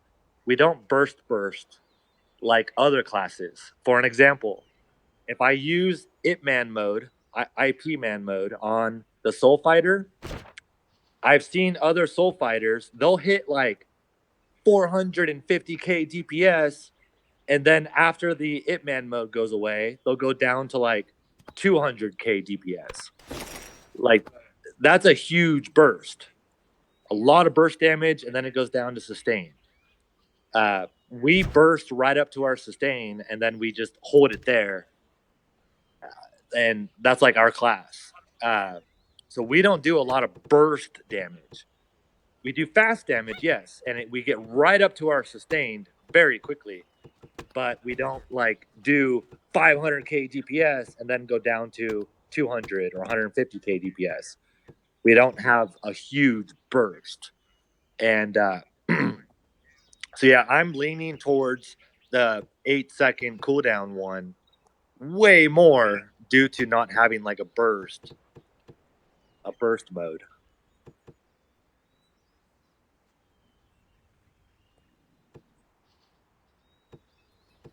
We don't burst like other classes. For an example, if I use IP man mode on the Soul Fighter, I've seen other Soul Fighters, they'll hit like 450k DPS, and then after the IP man mode goes away, they'll go down to like 200k DPS. Like, that's a huge burst. A lot of burst damage, and then it goes down to sustain. We burst right up to our sustain, and then we just hold it there. And that's like our class. So we don't do a lot of burst damage. We do fast damage, yes, and we get right up to our sustained very quickly. But we don't like do 500k DPS and then go down to 200 or 150k DPS. We don't have a huge burst. And so yeah, I'm leaning towards the 8-second cooldown one way more due to not having like a burst mode.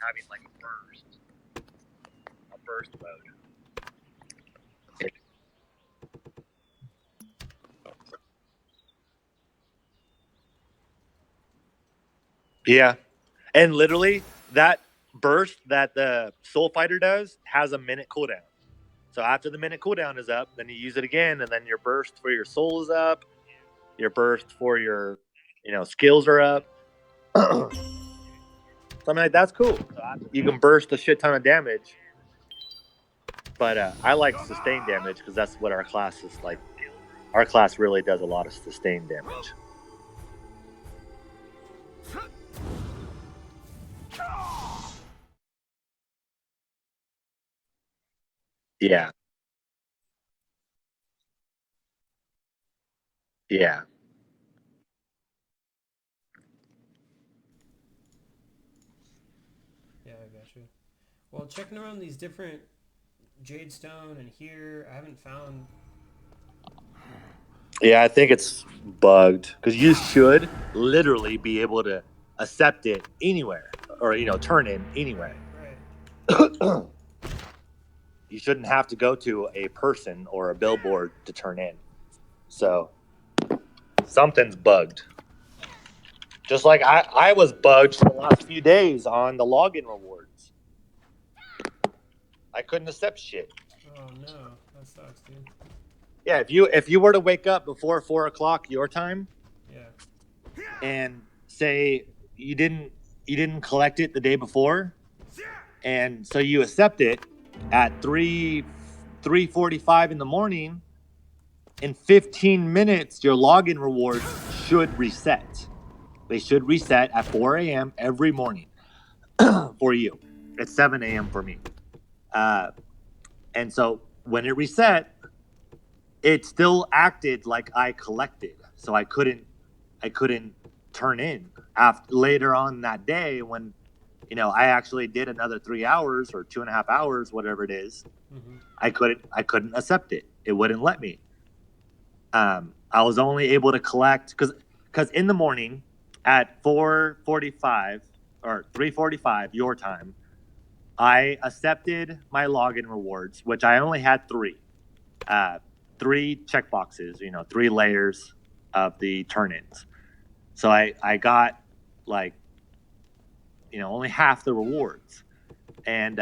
Having like a burst mode. Yeah. And literally that burst that the Soul Fighter does has a minute cooldown. So after the minute cooldown is up, then you use it again, and then your burst for your soul is up. Your burst for your, skills are up. So I mean, like, that's cool. You can burst a shit ton of damage. But I like sustained damage because that's what our class is like. Our class really does a lot of sustained damage. Yeah. Yeah. Yeah, I got you. Well, checking around these different jade stone and here, I haven't found. Yeah, I think it's bugged because you should literally be able to accept it anywhere or, turn in anywhere. Right. You shouldn't have to go to a person or a billboard to turn in. So something's bugged. Just like I was bugged for the last few days on the login rewards. I couldn't accept shit. Oh no, that sucks, dude. Yeah, if you were to wake up before 4:00 your time, Yeah. and say you didn't collect it the day before, and so you accept it at 3:45 in the morning, in 15 minutes your login rewards should reset. They should reset at 4 a.m. every morning for you. It's 7 a.m. for me. And so when it reset, it still acted like I collected. So I couldn't turn in after later on that day when, you know, I actually did another 3 hours or 2.5 hours, whatever it is. Mm-hmm. I couldn't accept it. It wouldn't let me. I was only able to collect because in the morning at 4:45 or 3:45 your time, I accepted my login rewards, which I only had three. 3 checkboxes, you know, 3 layers of the turn-ins. So I got like, you know, only half the rewards. And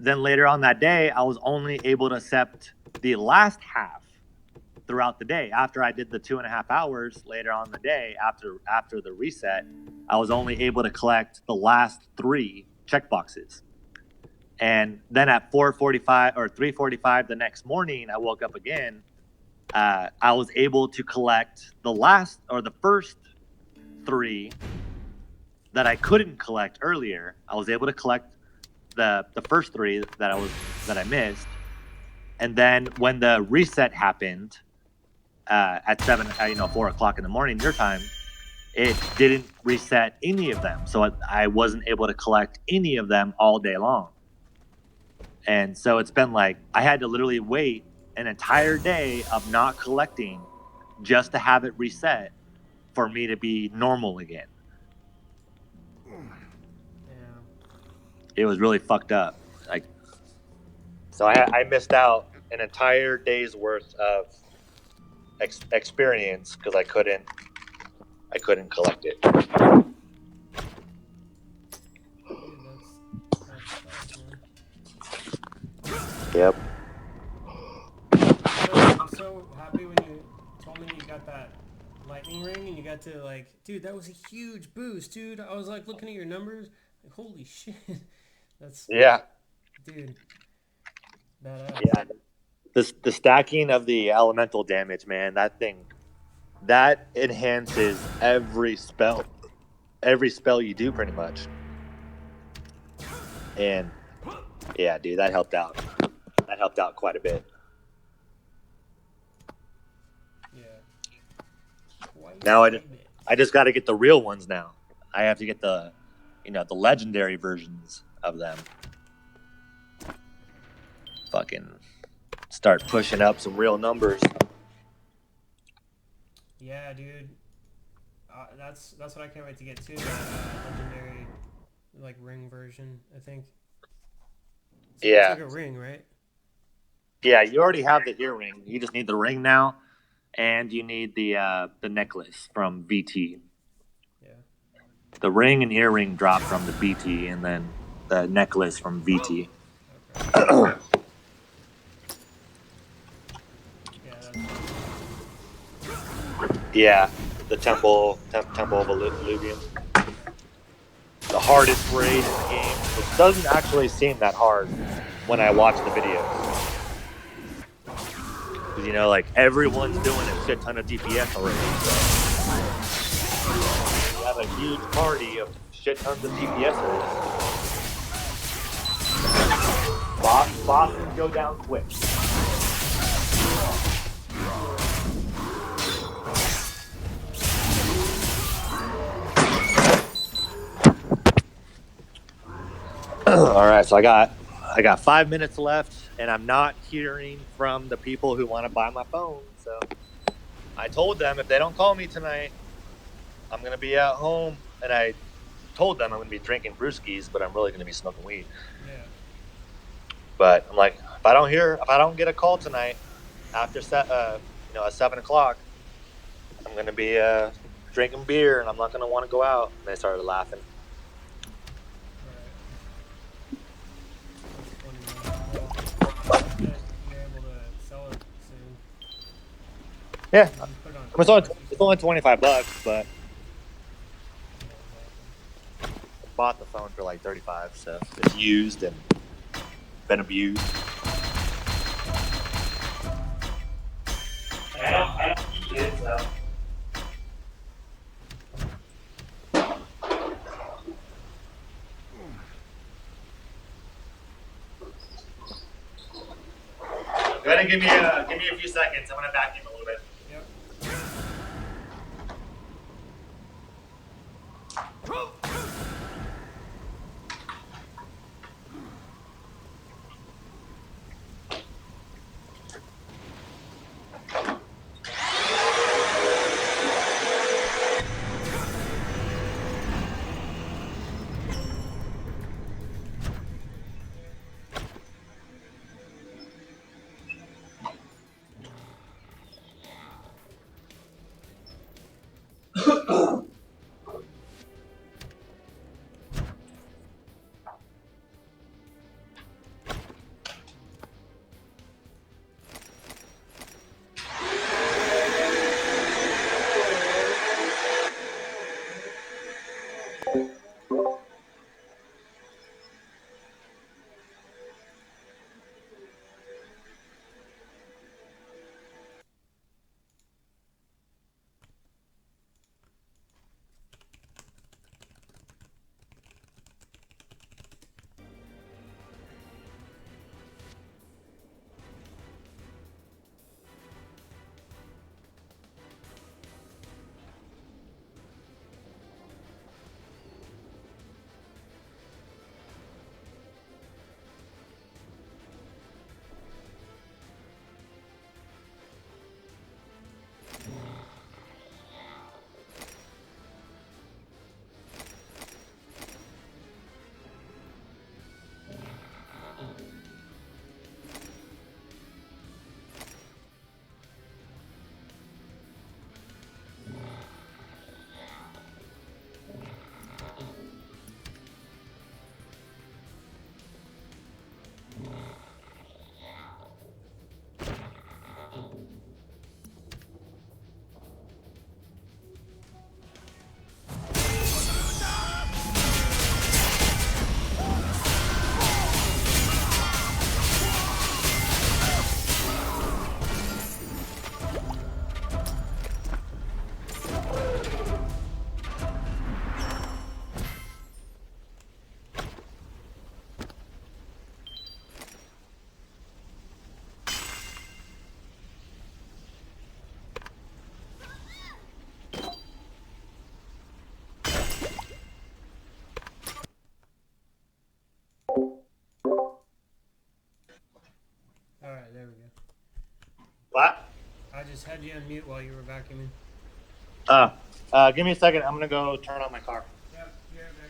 then later on that day, I was only able to accept the last half throughout the day. After I did the 2.5 hours later on the day, after the reset, I was only able to collect the last 3 checkboxes. And then at 4:45 or 3:45 the next morning, I woke up again. I was able to collect the last or the first 3 that I couldn't collect earlier. I was able to collect the first 3 that I missed, and then when the reset happened at 4:00 in the morning your time, it didn't reset any of them, so I wasn't able to collect any of them all day long. And so it's been like I had to literally wait an entire day of not collecting just to have it reset for me to be normal again. Yeah. It was really fucked up. Like, so I missed out an entire day's worth of experience because I couldn't collect it. Dude, that's tough, man. Yep. I'm so happy when you told me you got that lightning ring and you got to like, dude, that was a huge boost, dude. I was like looking at your numbers, like, holy shit. That's Yeah. dude. Badass. Yeah. The stacking of the elemental damage, man, that enhances every spell you do pretty much. And yeah, dude, that helped out. That helped out quite a bit. Yeah. Now I just got to get the real ones now. I have to get the legendary versions of them. Fucking start pushing up some real numbers. Yeah, dude. That's what I can't wait to get too. Legendary, like ring version, I think. Yeah. It's like a ring, right? Yeah, you already have the earring. You just need the ring now, and you need the necklace from VT. Yeah. The ring and earring drop from the BT, and then the necklace from VT. Okay. Yeah, the Temple of Illuvium. The hardest raid in the game. It doesn't actually seem that hard when I watch the videos. Because, you know, like, everyone's doing a shit ton of DPS already. So you have a huge party of shit tons of DPS already. Bosses go down quick. All right, so I got 5 minutes left, and I'm not hearing from the people who want to buy my phone. So I told them if they don't call me tonight, I'm gonna be at home, and I told them I'm gonna be drinking brewskis, but I'm really gonna be smoking weed. Yeah. But I'm like, if I don't get a call tonight after at 7:00, I'm gonna be drinking beer, and I'm not gonna want to go out. And they started laughing. Yeah, it's only $25, but I bought the phone for like $35, so it's used and been abused. I don't use it, so. Go ahead and give me a few seconds. I'm gonna vacuum a little bit. Yep. just had you on mute while you were vacuuming. Give me a second. I'm gonna go turn on my car. Yep, you're right back.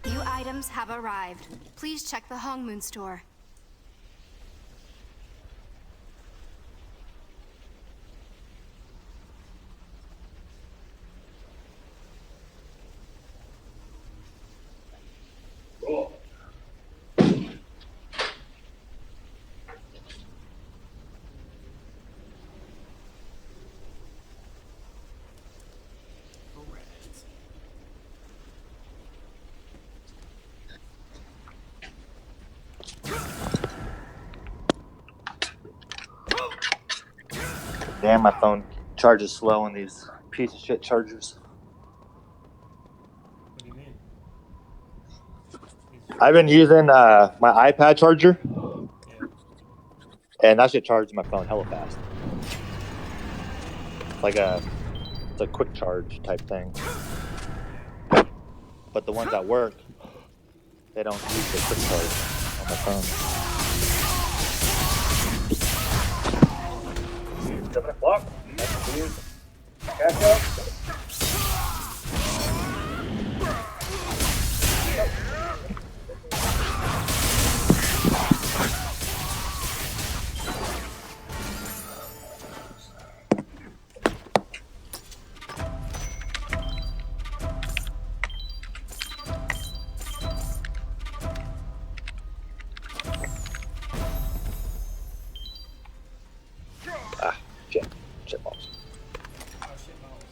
New items have arrived. Please check the Hongmoon store. Damn, my phone charges slow on these piece of shit chargers. What do you mean? I've been using my iPad charger, Yeah. and that shit charges my phone hella fast. It's a quick charge type thing. But the ones at work, they don't use the quick charge on my phone. 7 o'clock. Catch up. Shit balls. Oh, shit balls.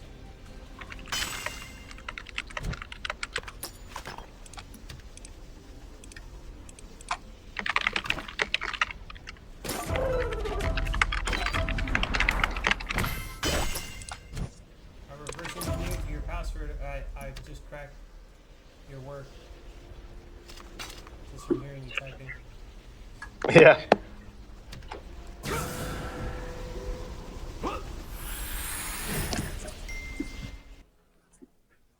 I reverse engineered your password. I just cracked your work. Just from hearing you typing. Yeah.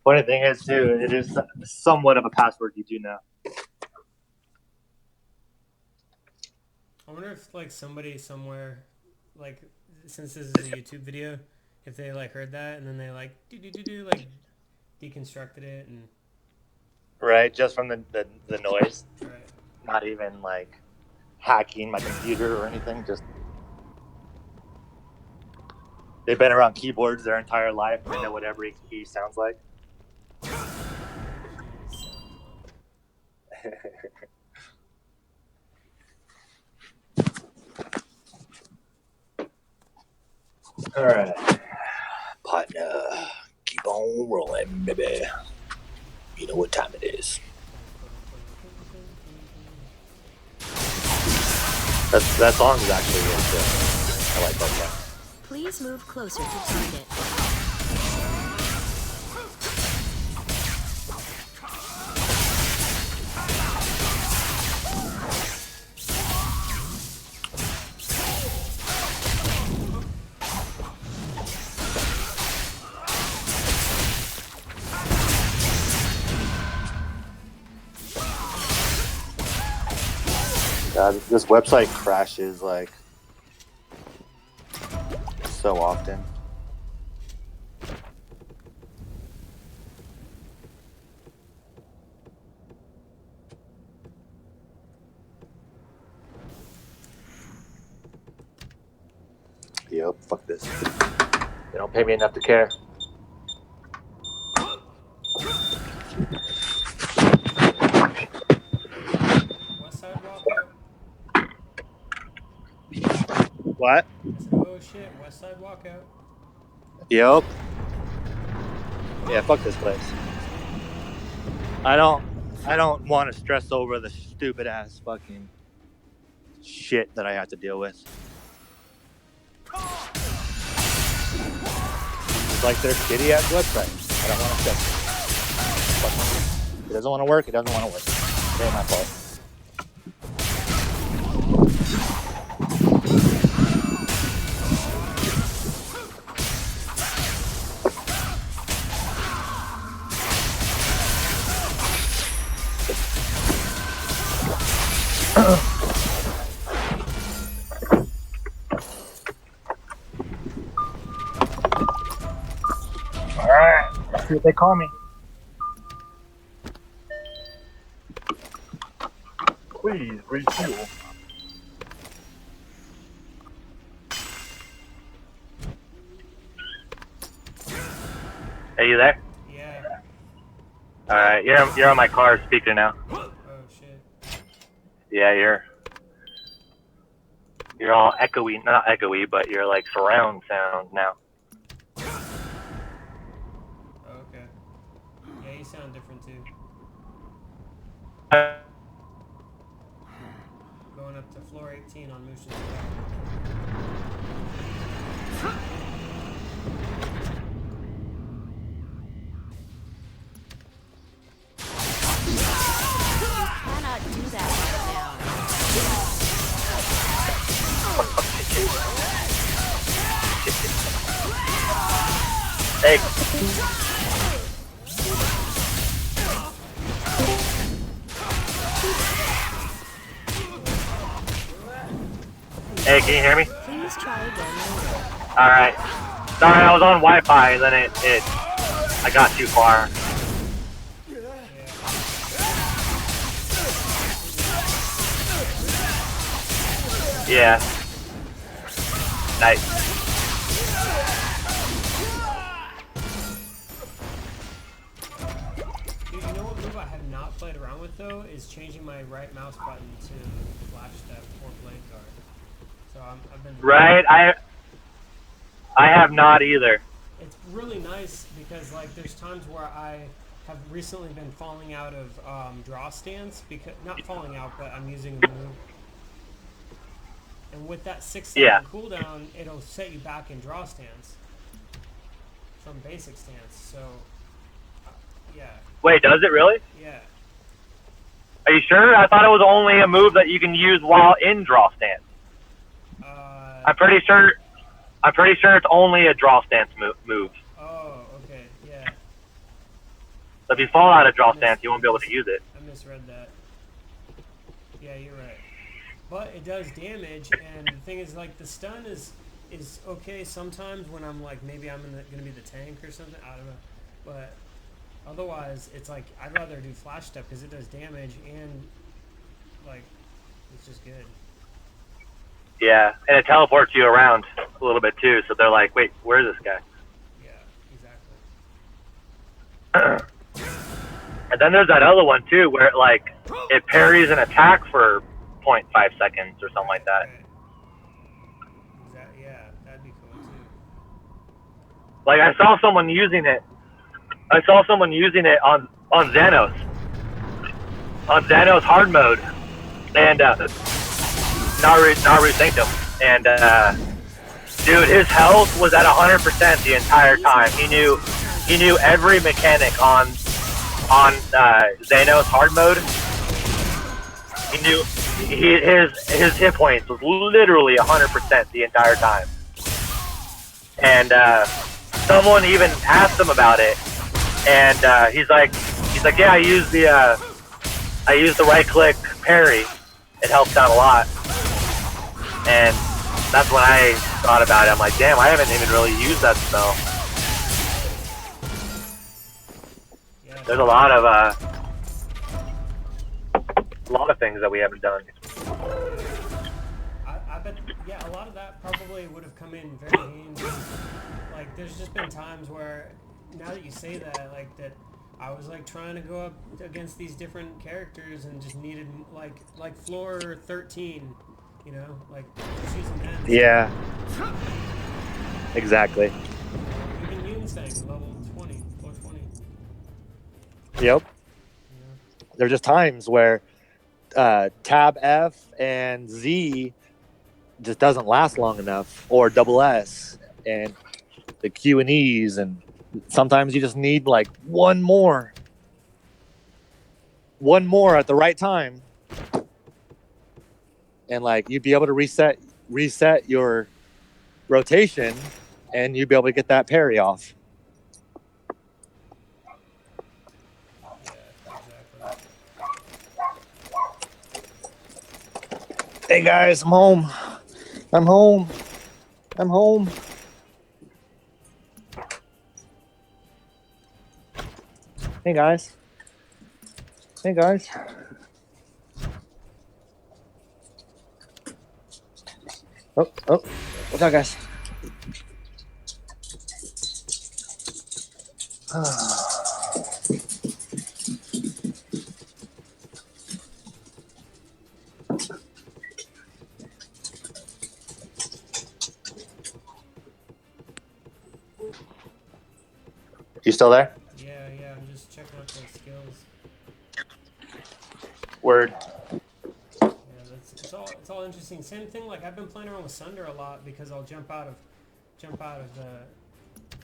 Funny thing is, too, it is somewhat of a password you do know. I wonder if like somebody somewhere, like since this is a YouTube video, if they like heard that and then they like like deconstructed it and Right, just from the noise. right. Not even like hacking my computer or anything. Just they've been around keyboards their entire life. They know what every key sounds like. All right, partner, keep on rolling, baby. You know what time it is. That song is actually really good. I like that song. Please move closer to target. God, this website crashes like so often. Yep, fuck this. They don't pay me enough to care. West side walkout. What? I said, oh shit, West side walkout. Yep. Yeah, fuck this place. I don't want to stress over the stupid ass fucking shit that I have to deal with. like their shitty ass website. I don't want to fix it. It doesn't want to work. It doesn't want to work. It ain't my fault. Alright, let's see what they call me. Please refuel. Are you there? Yeah. Alright, you're on my car speaker now. Oh shit. Yeah, you're all echoey, not echoey, but you're like surround sound now. Oh, okay. Yeah, you sound different too. Going up to floor 18 on Moosh's Cannot do that right now. Hey. Hey, can you hear me? Please try again later. Alright. Sorry, I was on Wi-Fi and then I got too far. Yeah. Nice. Dude, you know what move I have not played around with though is changing my right mouse button to flash step or blade guard. So I've been Right? I have not either. It's really nice because like there's times where I have recently been falling out of draw stance because not falling out, but I'm using the move. And with that 6-second cooldown, it'll set you back in draw stance from basic stance. So yeah. Wait, does it really? Yeah. Are you sure? I thought it was only a move that you can use while in draw stance. I'm pretty sure it's only a draw stance move. Oh, okay, yeah. So if you fall out of draw stance, you won't be able to use it. I misread that. Yeah, you're right. But it does damage, and the thing is, like, the stun is okay sometimes when I'm like, maybe I'm gonna be the tank or something. I don't know, but otherwise, it's like I'd rather do flash step because it does damage and like it's just good. Yeah, and it teleports you around a little bit too, so they're like, wait, where's this guy? Yeah, exactly. And then there's that other one too, where it parries an attack for 0.5 seconds or something like that. Right. Yeah, that'd be cool too. Like I saw someone using it on Xanos. On Xanos hard mode. And Naru thanked him. And dude, his health was at 100% the entire time. He knew every mechanic on Xanos hard mode. He knew his hit points was literally 100% the entire time. And someone even asked him about it, and he's like, yeah, I use the right click parry. It helps out a lot. And that's when I thought about it. I'm like, damn, I haven't even really used that spell. Yeah. There's a lot of things that we haven't done. I bet, yeah, a lot of that probably would have come in very handy. Like, there's just been times where, now that you say that, like, that I was, like, trying to go up against these different characters and just needed, like floor 13, you know? Like, just using that. Yeah. Exactly. Even Yunstang, level 20, floor 20. Yep. Yeah. There's just times where tab F and Z just doesn't last long enough, or double S, and the Q&Es, and sometimes you just need like one more at the right time, and like you'd be able to reset your rotation, and you'd be able to get that parry off. Yeah, exactly. Hey guys, I'm home. Hey guys. Oh, what's up, guys? You still there? Yeah, I'm just checking out those skills. Word. Yeah, it's all interesting. Same thing. Like I've been playing around with Sunder a lot because I'll jump out of the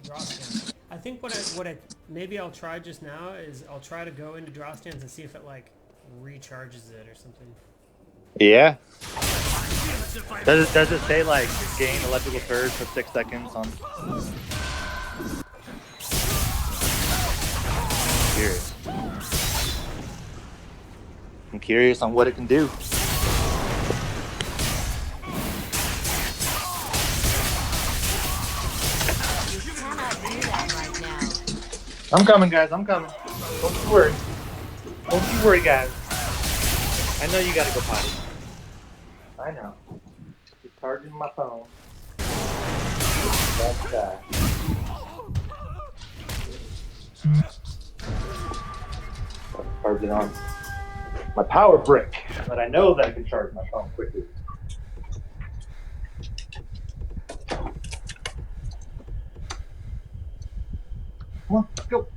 draw stand. I think what I maybe I'll try just now is I'll try to go into draw stands and see if it like recharges it or something. Yeah. Does it say like gain electrical surge for 6 seconds on? I'm curious on what it can do. You cannot do that right now. I'm coming, guys. I'm coming. Don't you worry. Don't you worry, guys. I know you gotta go potty. I know. Just charging my phone. That's that. Charge it on my power brick, but I know that I can charge my phone quickly. Come on, let's go.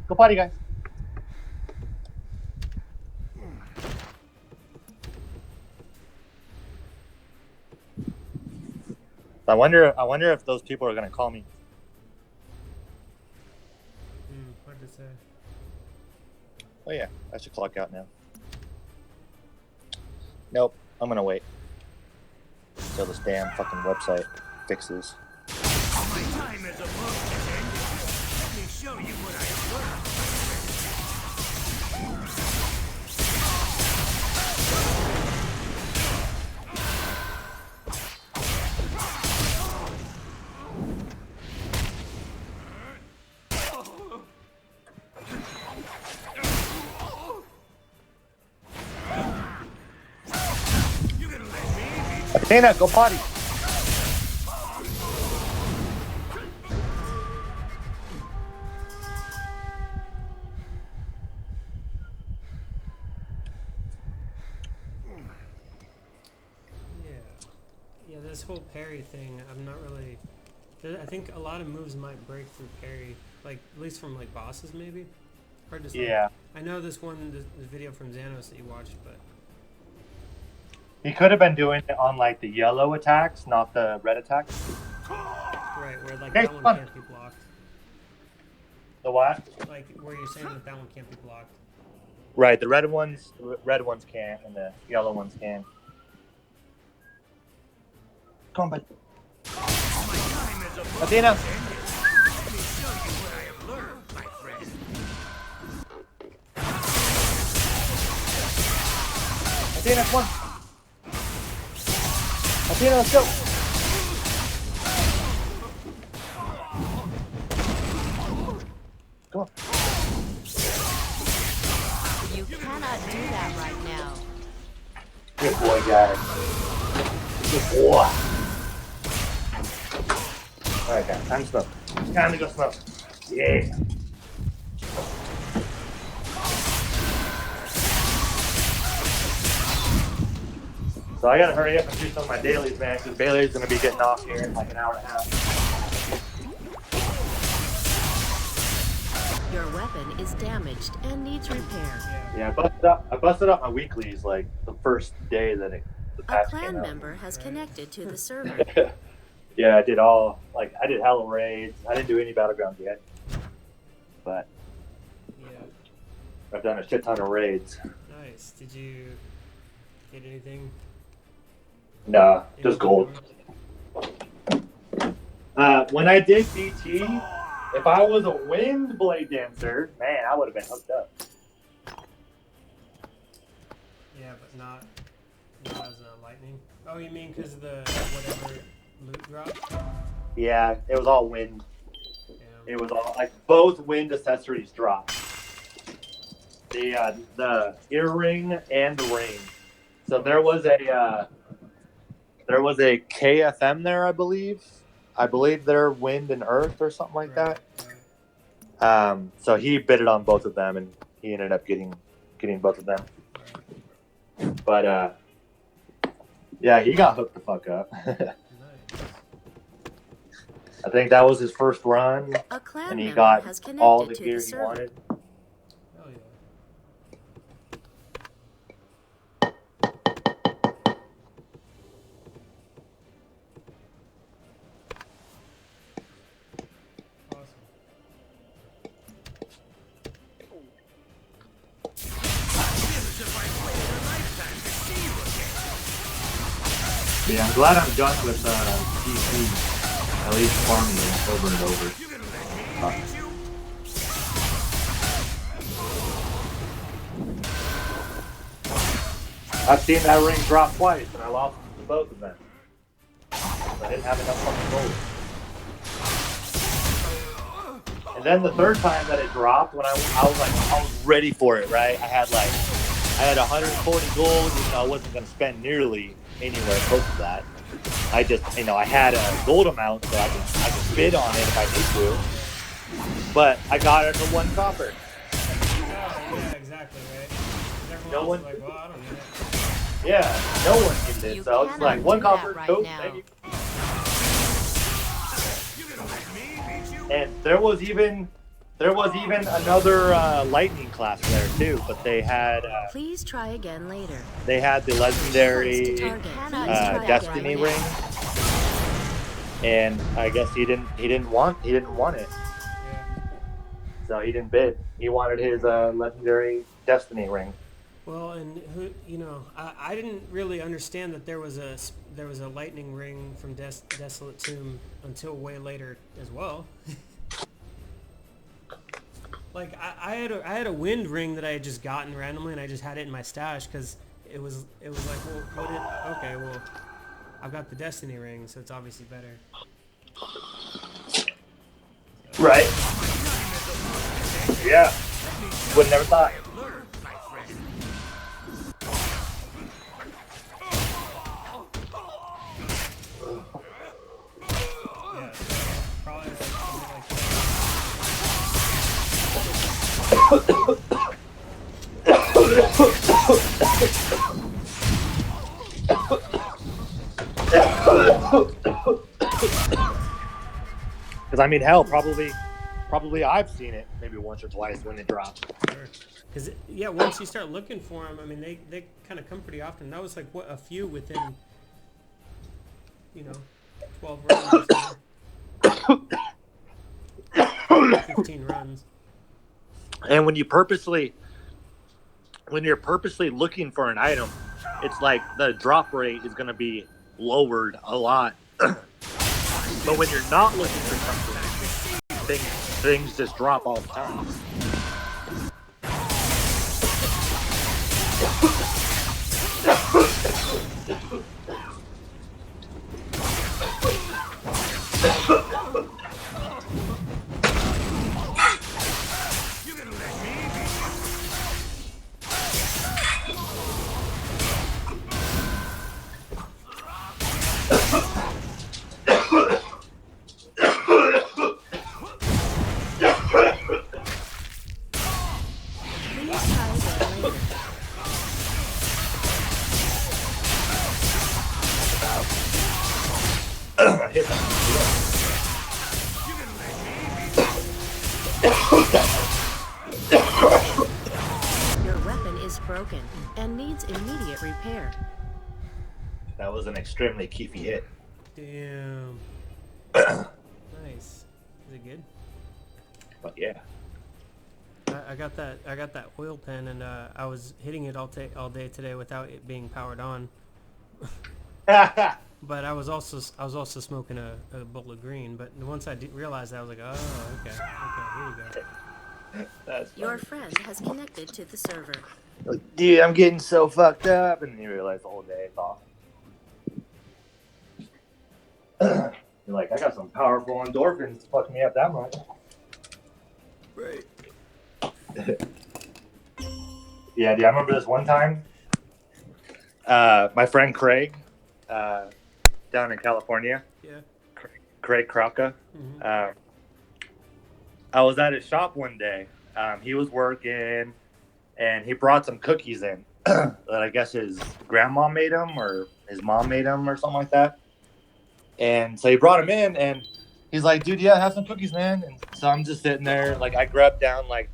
Go potty, guys. I wonder if those people are gonna call me. Hard to say. Oh yeah, I should clock out now. Nope, I'm gonna wait till this damn fucking website fixes. My time as a monk has ended. Let me show you what I have learned. Athena, go potty. Yeah, this whole parry thing, I'm not really. I think a lot of moves might break through parry, like at least from like bosses maybe. Hard to say. Yeah. I know this video from Xanos that you watched, but He could have been doing it on like the yellow attacks, not the red attacks. right where like Hey, that one fun. can't be blocked. The what? Like where you're saying that one can't be blocked. Right, the red ones can't, and the yellow ones can. Come on, bud. My time as a monk Athena. has ended. Let me show you what I have learned, my friend. Athena, come on. Athena, let's go. Come on. You cannot do that right now. Good boy, guys. Good boy. All right, guys. Time to smoke. Time to go smoke. Yeah. So I gotta hurry up and do some of my dailies, man, because Bailey's gonna be getting off here in like an hour and a half. Your weapon is damaged and needs repair. Yeah, I busted up my weeklies like the first day that the A patch came clan out. member has connected to the server. Yeah, I did all, like, I did hella raids. I didn't do any battlegrounds yet. But Yeah. I've done a shit ton of raids. Nice. Did you get anything? Nah, just Anything gold. When I did BT, if I was a wind blade dancer, man, I would have been hooked up. Yeah, but not as a lightning. Oh, you mean because of the whatever loot drop? Yeah, it was all wind. Yeah. It was all like both wind accessories dropped. The earring and the ring. So there was a KFM there, I believe. I believe they're wind and earth or something like Right, that. right. So he bidded on both of them, and he ended up getting both of them. But yeah, he got hooked the fuck up. Nice. I think that was his first run, A clan and he member got has all connected the to gear the he server. wanted. Hell yeah. Awesome. Yeah, I'm glad I'm done with DC. At least farming it over and over. I've seen that ring drop twice, and I lost both of them. I didn't have enough fucking gold. And then the third time that it dropped, when I was ready for it, right? I had 140 gold, even though I wasn't going to spend nearly anywhere close to that. I just, I had a gold amount, so I could bid on it if I need to. But I got it for 1 copper. Yeah, exactly, right? Everyone No else one- is like, well, I don't need it. Yeah, no one needed it, You so it's like cannot 1 do copper, that right cool, now. thank you. And there was even another lightning class there too, but they had Please try again later. the Close to legendary target. Please try Destiny again ring, and I guess he didn't want it, Yeah. so he didn't bid. He wanted his legendary Destiny ring. Well, and I didn't really understand that there was a lightning ring from Desolate Tomb until way later as well. Like I had a wind ring that I had just gotten randomly, and I just had it in my stash because it was like, well, I've got the Destiny ring, so it's obviously better. Right. Yeah. Would never thought. Yeah, probably like something like that. Because I mean, hell, probably I've seen it maybe once or twice when it dropped. Sure. Because once you start looking for them, I mean, they kind of come pretty often. That was like a few within 12 runs or something. 15 runs. And when you're purposely looking for an item, it's like the drop rate is going to be lowered a lot. But when you're not looking for something, things just drop all the time. Please try again later. Hit that. Your weapon is broken and needs immediate repair. That was an extremely keefy hit. Damn. Nice. Is it good? But yeah. I got that oil pen, and I was hitting it all day today without it being powered on. But I was also smoking a bowl of green. But once I realized that, I was like, oh, okay, here you go. That's funny. Your friend has connected to the server. Like, dude, I'm getting so fucked up, and then you realize the whole day is off. You're like, I got some powerful endorphins to fuck me up that much. Right. Yeah, dude, I remember this one time. My friend Craig, down in California. Yeah. Craig Krauka. Mm-hmm. I was at his shop one day. He was working, and he brought some cookies in that I guess his grandma made him or his mom made him or something like that. And so he brought him in, and he's like, dude, yeah, have some cookies, man. And so I'm just sitting there, like, I grabbed down, like,